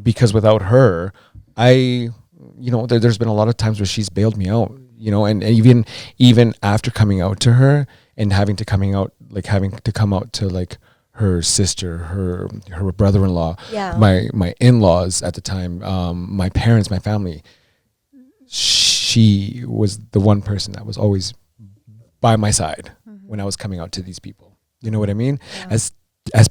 Because without her, you know, there's been a lot of times where she's bailed me out. You know, and even after coming out to her and having to come out to like her sister, her brother-in-law, my in-laws at the time, my parents, my family. She was the one person that was always by my side when I was coming out to these people. You know what I mean? Yeah. As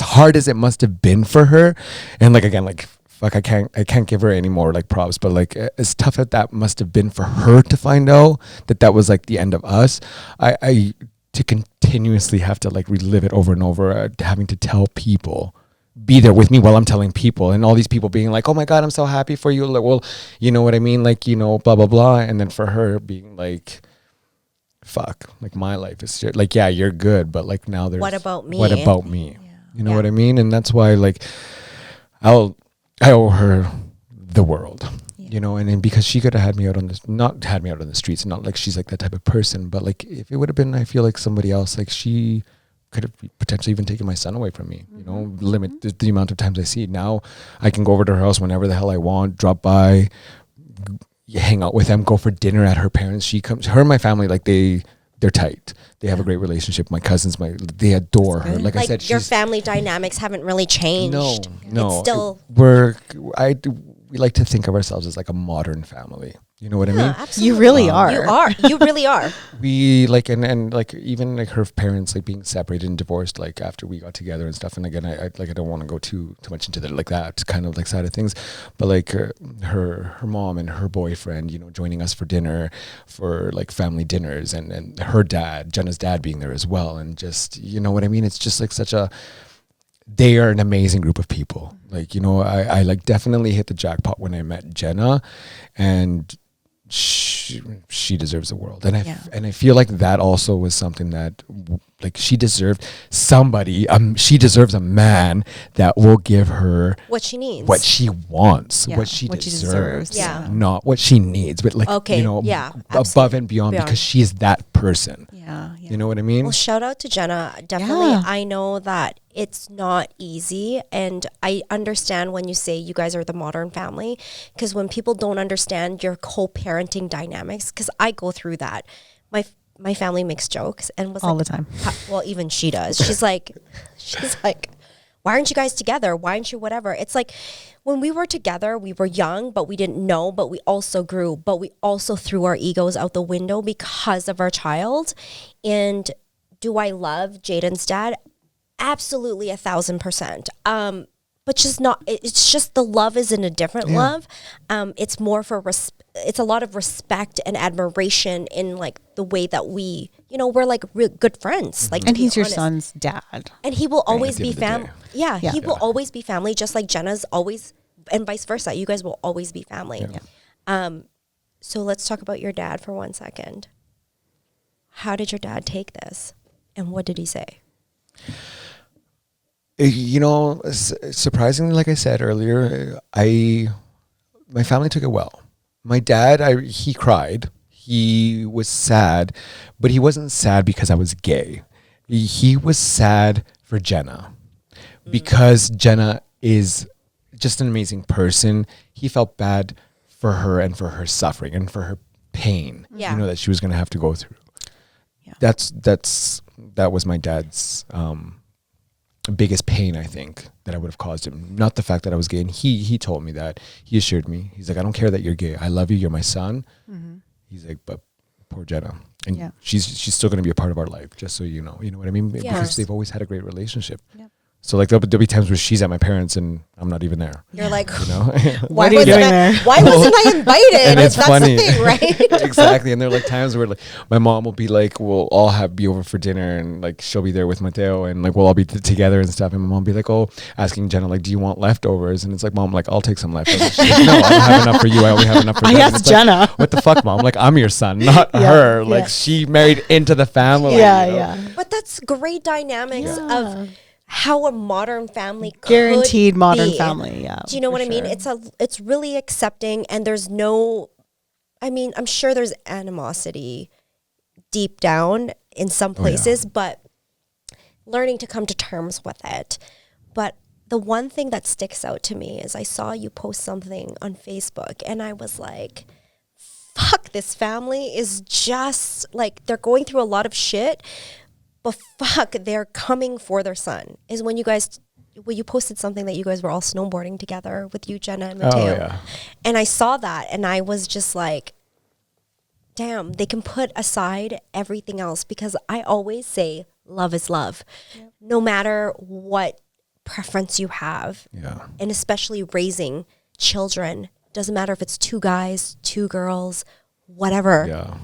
hard as it must have been for her, and like again, like fuck, I can't give her any more like props, but like as tough as that must have been for her to find out that was like the end of us. I to continuously have to like relive it over and over, having to tell people, be there with me while I'm telling people, and all these people being like, oh my God, I'm so happy for you. Like, well, you know what I mean? Like, you know, blah, blah, blah. And then for her being like, fuck, like my life is like, yeah, you're good. But like now there's, what about me? Yeah. You know what I mean? And that's why like I owe her the world. You know, and then because she could have had me out on not had me out on the streets, not like she's like that type of person, but like if it would have been, I feel like somebody else, like she could have potentially even taken my son away from me, you know, limit the amount of times I see it. Now I can go over to her house whenever the hell I want, drop by, hang out with them, go for dinner at her parents. She comes, her and my family, like they're tight. They have a great relationship. My cousins, they adore her. Like I said, your family dynamics haven't really changed. No. It's still we like to think of ourselves as like a modern family. You know what I mean? Absolutely. You really are. You really are. We like, and like even like her parents like being separated and divorced like after we got together and stuff. And again, I don't want to go too much into like that kind of like side of things, but like her mom and her boyfriend, you know, joining us for dinner, for like family dinners, and her dad, Jenna's dad, being there as well, and just, you know what I mean? It's just like they are an amazing group of people. Like, you know, I like definitely hit the jackpot when I met Jenna, and she deserves the world. And I feel like that also was something that like she deserved somebody, she deserves a man that will give her what she needs, what she wants, what she deserves, not what she needs, but like, you know, above and beyond, because she is that person. You know what I mean? Well, shout out to Jenna. Definitely. I know that it's not easy, and I understand when you say you guys are the modern family, because when people don't understand your co-parenting dynamics, because I go through that. my family makes jokes and was All like, the time. Well, even she does. She's like, why aren't you guys together? Why aren't you whatever? It's like when we were together, we were young, but we didn't know, but we also grew, but we also threw our egos out the window because of our child. And do I love Jaden's dad? Absolutely 1,000%. But just not, it's just the love is in a different love. It's more for, it's a lot of respect and admiration in like the way that we, you know, we're like real good friends. Like, And he's your son's dad. and he will always the be end of the family. day. Yeah, he will always be family, just like Jenna's always, and vice versa. You guys will always be family. So let's talk about your dad for 1 second. How did your dad take this? And what did he say? You know, surprisingly, like I said earlier, my family took it well. My dad, he cried. He was sad, but he wasn't sad because I was gay. He was sad for Jenna because Jenna is just an amazing person. He felt bad for her and for her suffering and for her pain, Yeah. you know, that she was going to have to go through. Yeah. That was my dad's biggest pain, I think, that I would have caused him. Not the fact that I was gay. And he told me that. He assured me. He's like, I don't care that you're gay. I love you. You're my son. He's like, but poor Jenna. And she's still going to be a part of our life, just so you know. You know what I mean? Because they've always had a great relationship. Yep. So like there'll be times where she's at my parents and I'm not even there. You're like, You know? why What are you wasn't doing I, there? why wasn't I invited? And it's That's funny. the thing, right? Exactly. And there are like times where like my mom will be like, we'll all be over for dinner and like she'll be there with Mateo and like we'll all be together and stuff. And my mom will be like, oh, asking Jenna, like, do you want leftovers? And it's like, Mom, like, I'll take some leftovers. She's like, no, I don't have enough for you. I only have enough for I them. And asked it's like, Jenna. what the fuck, Mom? Like, I'm your son, not her. Like, she married into the family. you know? But that's great dynamics of how a modern family could Guaranteed modern be. family. Yeah. Do you know what I mean? It's really accepting, and there's no, I mean, I'm sure there's animosity deep down in some places, but learning to come to terms with it. But the one thing that sticks out to me is I saw you post something on Facebook, and I was like, fuck, this family is just like, they're going through a lot of shit, but fuck, they're coming for their son. Is when you posted something that you guys were all snowboarding together with you, Jenna and Mateo. Oh, yeah. And I saw that and I was just like, damn, they can put aside everything else, because I always say love is love. Yep. No matter what preference you have. Yeah. And especially raising children. Doesn't matter if it's 2 guys, 2 girls, whatever. Yeah.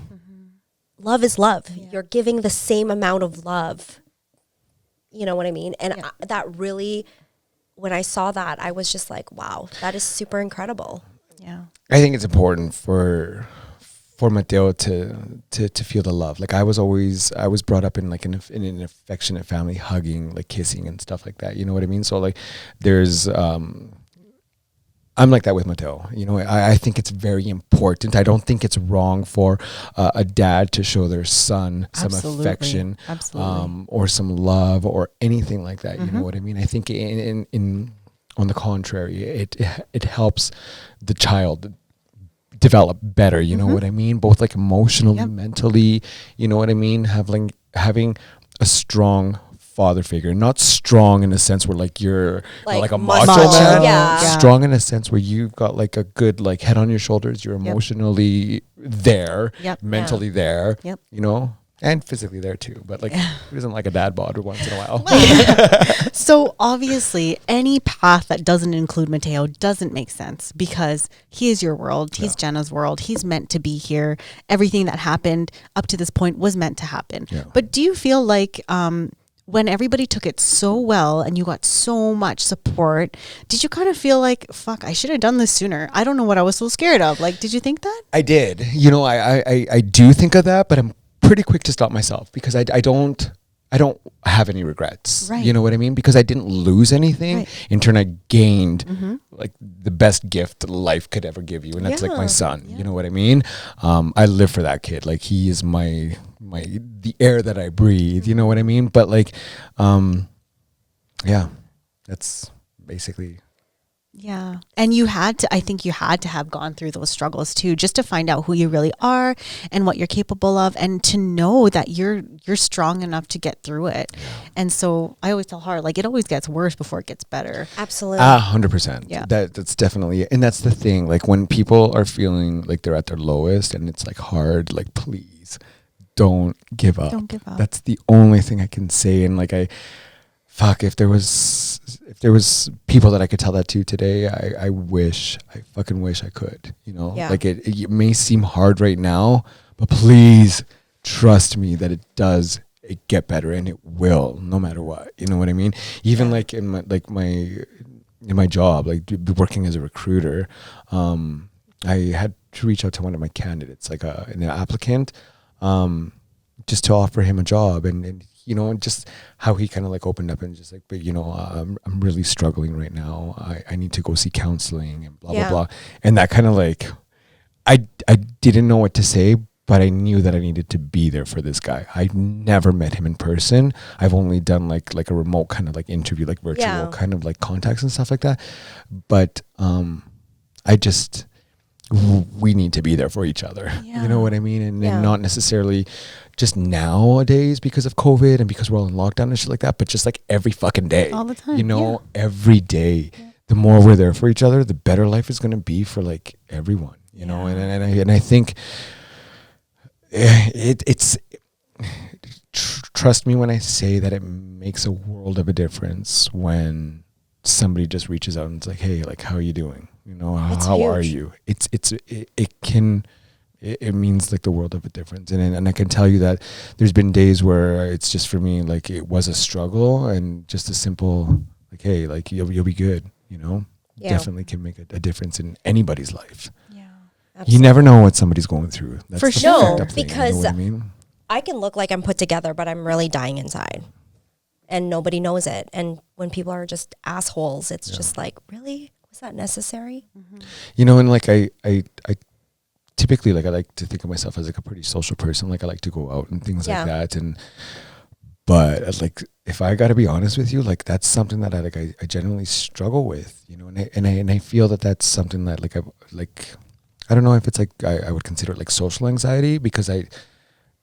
Love is love. Yeah. You're giving the same amount of love. You know what I mean? And that really, when I saw that, I was just like, wow, that is super incredible. Yeah. I think it's important for Mateo to feel the love. Like I was brought up in like in an affectionate family, hugging, like kissing and stuff like that. You know what I mean? So like there's I'm like that with Mateo. You know, I think it's very important. I don't think it's wrong for a dad to show their son some affection, or some love or anything like that. You know what I mean? I think in on the contrary, it helps the child develop better. You know what I mean? Both like emotionally, mentally. You know what I mean? Having a strong father figure, not strong in a sense where like you're like a macho man. Yeah. Strong in a sense where you've got like a good like head on your shoulders. You're emotionally there, mentally there, you know, and physically there too. But like, who doesn't like a dad bod once in a while? So obviously, any path that doesn't include Mateo doesn't make sense, because he is your world. He's Jenna's world. He's meant to be here. Everything that happened up to this point was meant to happen. Yeah. But do you feel like when everybody took it so well and you got so much support, did you kind of feel like, fuck, I should have done this sooner? I don't know what I was so scared of. Like, did you think that? I did. You know, I do think of that, but I'm pretty quick to stop myself, because I don't have any regrets. Right. You know what I mean? Because I didn't lose anything. Right. In turn, I gained like the best gift life could ever give you. And that's like my son. Yeah. You know what I mean? I live for that kid. Like he is the air that I breathe. You know what I mean? But like, yeah, that's basically Yeah. And I think you had to have gone through those struggles too, just to find out who you really are and what you're capable of, and to know that you're strong enough to get through it. And so I always tell her, like, it always gets worse before it gets better. Absolutely. 100%. Yeah. That's definitely, and that's the thing. Like when people are feeling like they're at their lowest and it's like hard, like please don't give up. Don't give up. That's the only thing I can say. And like if there was people that I could tell that to today, I fucking wish I could, you know. Yeah. Like it may seem hard right now, but please trust me that it get better, and it will, no matter what. You know what I mean? Even like in my job, like working as a recruiter, I had to reach out to one of my candidates, like an applicant, just to offer him a job, and you know, and just how he kind of like opened up and just like, but you know, I'm really struggling right now. I need to go see counseling and blah, blah, blah. And that kind of like, I didn't know what to say, but I knew that I needed to be there for this guy. I never met him in person. I've only done like a remote kind of like interview, like virtual kind of like contacts and stuff like that. But, we need to be there for each other. You know what I mean? And not necessarily just nowadays because of COVID and because we're all in lockdown and shit like that, but just like every fucking day. All the time. You know, every day. The more we're there for each other, the better life is going to be for like everyone, you know? And I think it's trust me when I say that it makes a world of a difference when somebody just reaches out and it's like, hey, like, how are you doing? You know, how are you? It means like the world of a difference. And I can tell you that there's been days where it's just for me, like it was a struggle, and just a simple, like, hey, like you'll be good, you know, definitely can make a difference in anybody's life. Yeah. You never know what somebody's going through. That's For the sure. fucked up thing, Because you know what I mean? I can look like I'm put together, but I'm really dying inside. And nobody knows it. And when people are just assholes, it's just like, really? Was that necessary? Mm-hmm. You know, and like I typically, like I like to think of myself as like a pretty social person. Like I like to go out and things like that. But like, if I got to be honest with you, like that's something that I generally struggle with, you know, and I feel that that's something that I don't know if it's like, I would consider it like social anxiety, because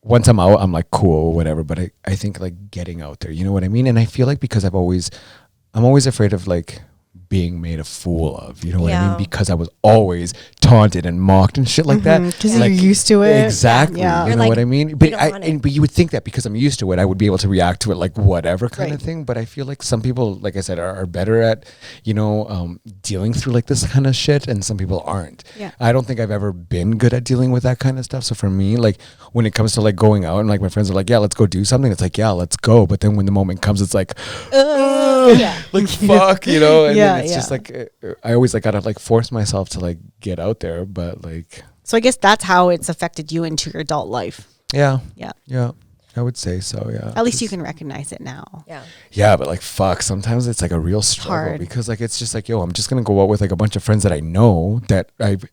once I'm out, I'm like, cool, whatever. But I think like getting out there, you know what I mean? And I feel like because I'm always afraid of like being made a fool of, you know what I mean? Because I was always taunted and mocked and shit like that. Because like, you're used to it. Exactly. Yeah. You You're know like, what I mean? But you would think that because I'm used to it, I would be able to react to it like whatever kind of thing. But I feel like some people, like I said, are better at, you know, dealing through like this kind of shit, and some people aren't. Yeah. I don't think I've ever been good at dealing with that kind of stuff. So for me, like when it comes to like going out and like my friends are like, yeah, let's go do something. It's like, yeah, let's go. But then when the moment comes, it's like, like fuck, you know? And then it's just like, I always like gotta like force myself to like get out there, but like. So I guess that's how it's affected you into your adult life. Yeah. Yeah. Yeah. I would say so. Yeah. At least you can recognize it now. Yeah. Yeah, but like fuck, sometimes it's like a real struggle Hard. because like it's just like, yo, I'm just gonna go out with like a bunch of friends that I know that I've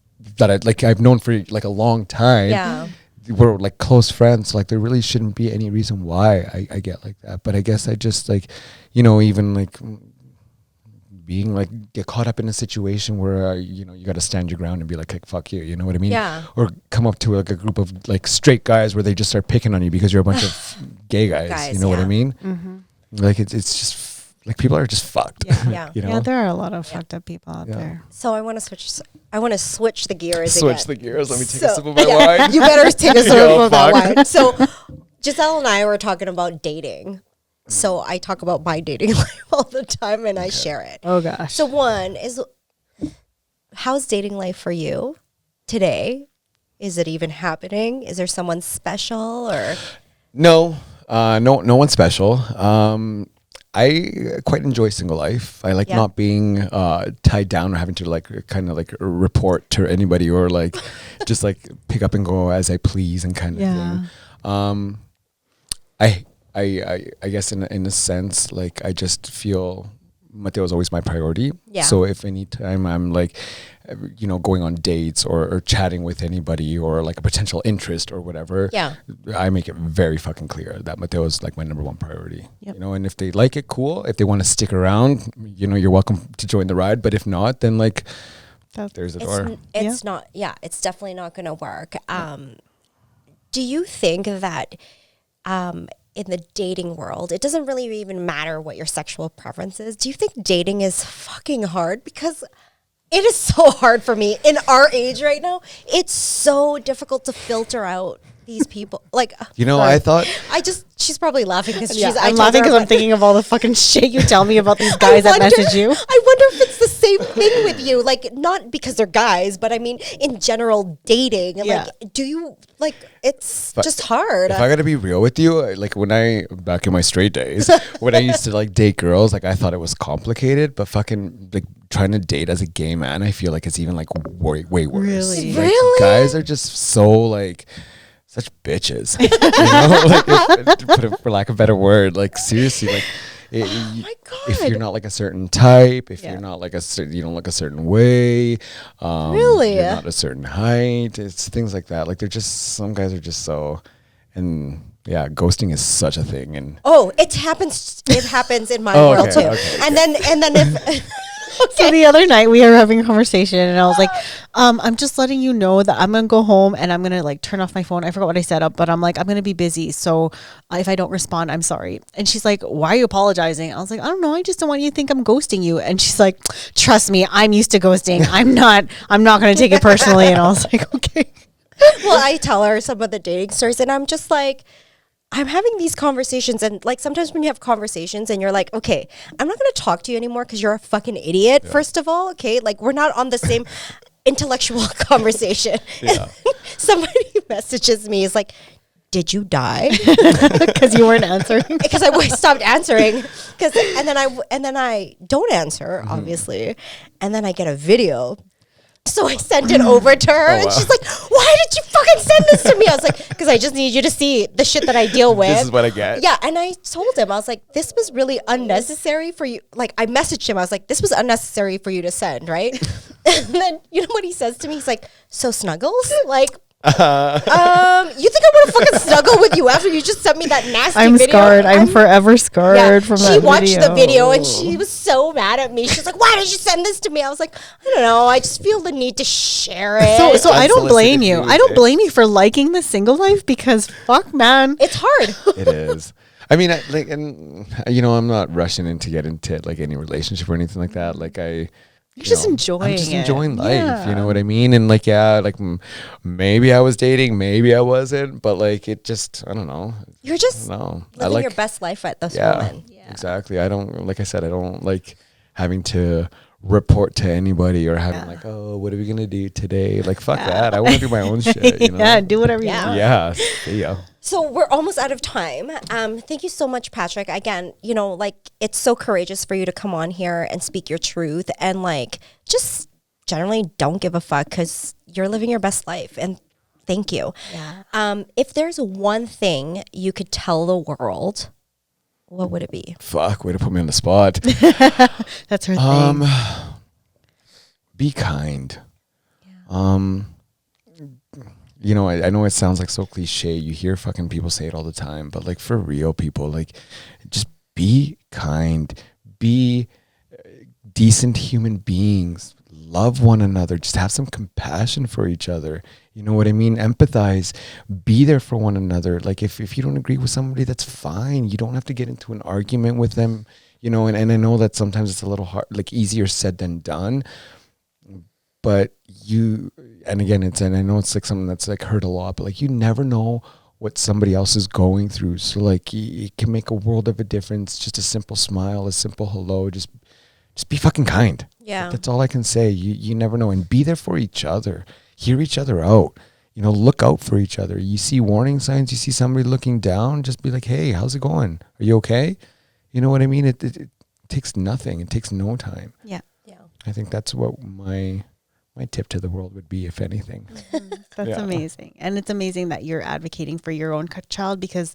known for like a long time. Yeah. We're like close friends. Like there really shouldn't be any reason why I get like that. But I guess I just like, you know, even like being like get caught up in a situation where you know, you got to stand your ground and be like fuck you, you know what I mean? Yeah. Or come up to like a group of like straight guys where they just start picking on you because you're a bunch of gay guys, you know what I mean? Mm-hmm. Like it's just like people are just fucked. Yeah. You know? Yeah, there are a lot of fucked up people out there. So I want to switch the gears Switch again. the gears. Let me take a sip of my wine. You better take a sip Yo, of that fuck. wine. So Giselle and I were talking about dating. So I talk about my dating life all the time, and I share it. Oh gosh. So one is, how's dating life for you today? Is it even happening? Is there someone special or? No one special. I quite enjoy single life. I like not being tied down or having to like kind of like report to anybody or like just like pick up and go as I please and kind of thing. I guess in a sense, like I just feel Mateo is always my priority. Yeah. So if anytime I'm like, going on dates or chatting with anybody or like a potential interest or whatever, I make it very fucking clear that Mateo is like my number one priority. Yep. And if they like it, cool. If they want to stick around, you're welcome to join the ride. But if not, then like there's the door. It's not. Yeah, it's definitely not going to work. Do you think that in the dating world, it doesn't really even matter what your sexual preference is? Do you think dating is fucking hard? Because it is so hard for me in our age right now. It's so difficult to filter out these people. Like, I thought she's probably laughing because I'm laughing because I'm thinking of all the fucking shit you tell me about these guys that message you. I wonder if it's the same thing with you. Like, not because they're guys, but I mean, in general, dating. Like, do you, like, it's just hard. If I got to be real with you, like back in my straight days, when I used to like date girls, like I thought it was complicated, but fucking like trying to date as a gay man, I feel like it's even like way worse. Really? Like, guys are just so like such bitches, like for lack of a better word, like seriously, like my God. if you're not like a certain type, if you're not like you don't look a certain way, really, you're not a certain height, it's things like that. Like some guys are just so, and ghosting is such a thing. And it happens in my world too. Okay. And then if So the other night we were having a conversation and I was like, I'm just letting you know that I'm gonna go home and I'm gonna like turn off my phone. I forgot what I set up, but I'm like, I'm gonna be busy, so if I don't respond, I'm sorry. And she's like, why are you apologizing? I was like, I don't know, I just don't want you to think I'm ghosting you. And she's like, trust me, I'm used to ghosting. I'm not gonna take it personally. And I was like, okay. Well, I tell her some of the dating stories and I'm just like, I'm having these conversations, and like sometimes when you have conversations and you're like, okay, I'm not going to talk to you anymore because you're a fucking idiot, first of all, okay? Like, we're not on the same intellectual conversation. Yeah. Somebody messages me, is like, did you die? Because you weren't answering. Because I stopped answering. And then I don't answer, obviously. And then I get a video. So I sent it over to her, and she's like, why did you fucking send this to me? I was like, because I just need you to see the shit that I deal with. This is what I get. Yeah, and I told him, I was like, this was really unnecessary for you. Like, I messaged him, I was like, this was unnecessary for you to send, right? And then, you know what he says to me? He's like, so Snuggles? Like, you think I want to fucking snuggle with you after you just sent me that nasty I'm video? scarred. I'm forever scarred from that video. She watched the video and she was so mad at me. She's like, why did you send this to me? I was like, I don't know. I just feel the need to share it. So I don't blame you. I don't blame you for liking the single life because fuck, man. It's hard. It is. I mean, I'm not rushing in to get into like any relationship or anything like that. Like You're just enjoying I'm just it. enjoying life. Yeah. You know what I mean? And like, maybe I was dating, maybe I wasn't, but like, it just, I don't know. You're just living your best life at this moment. Yeah, exactly. I don't like having to report to anybody or having like, oh, what are we going to do today? Like, fuck that. I want to do my own shit. You know? Yeah, do whatever you want. Yeah. See ya. So we're almost out of time. Thank you so much, Patrick. Again, like it's so courageous for you to come on here and speak your truth and like just generally don't give a fuck because you're living your best life. And thank you. Yeah. If there's one thing you could tell the world, what would it be? Fuck, way to put me on the spot. That's her thing. Be kind. Yeah. I know it sounds like so cliche. You hear fucking people say it all the time, but like for real, people, like just be kind, be decent human beings, love one another, just have some compassion for each other. You know what I mean? Empathize, be there for one another. Like if you don't agree with somebody, that's fine. You don't have to get into an argument with them, and I know that sometimes it's a little hard, like easier said than done. But and I know it's like something that's like hurt a lot, but like you never know what somebody else is going through. So like it can make a world of a difference. Just a simple smile, a simple hello, just be fucking kind. Yeah. That's all I can say. You never know. And be there for each other. Hear each other out. Look out for each other. You see warning signs, you see somebody looking down, just be like, hey, how's it going? Are you okay? You know what I mean? It takes nothing. It takes no time. Yeah. I think that's what my tip to the world would be, if anything. That's amazing. And it's amazing that you're advocating for your own child because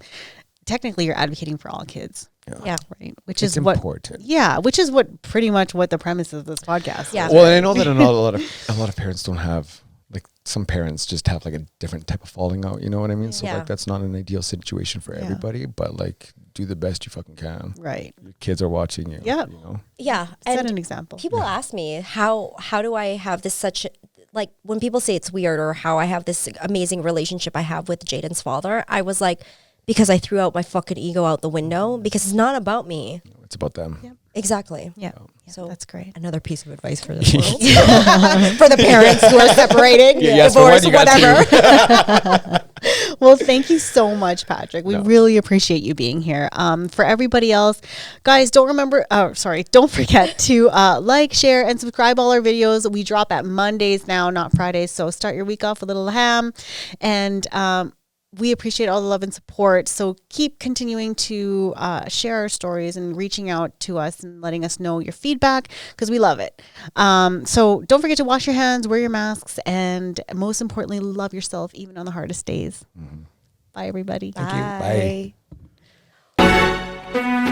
technically you're advocating for all kids. Yeah. Right. Which It's is what important. Yeah, which is what pretty much what the premise of this podcast Yeah. is. Well, and I know that a lot of parents don't have, like, some parents just have like a different type of falling out, you know what I mean? So Yeah. like that's not an ideal situation for Yeah. everybody, but like do the best you fucking can. Right. Your kids are watching you. Yep. You know? Yeah. Set And an example. people ask me how do I have this such, like, when people say it's weird or how I have this amazing relationship I have with Jaden's father, I was like, because I threw out my fucking ego out the window, because it's not about me. It's about them. Yep. Exactly. Yeah. So That's great. another piece of advice for this world. For the parents who are separating, Yes, for divorce, one, you got whatever. Well, thank you so much, Patrick. We really appreciate you being here. For everybody else, guys, don't forget to like, share, and subscribe all our videos. We drop at Mondays now, not Fridays. So start your week off with a little ham. And we appreciate all the love and support. So keep continuing to share our stories and reaching out to us and letting us know your feedback, because we love it. So don't forget to wash your hands, wear your masks, and most importantly, love yourself even on the hardest days. Bye, everybody. Thank you. Bye. Bye.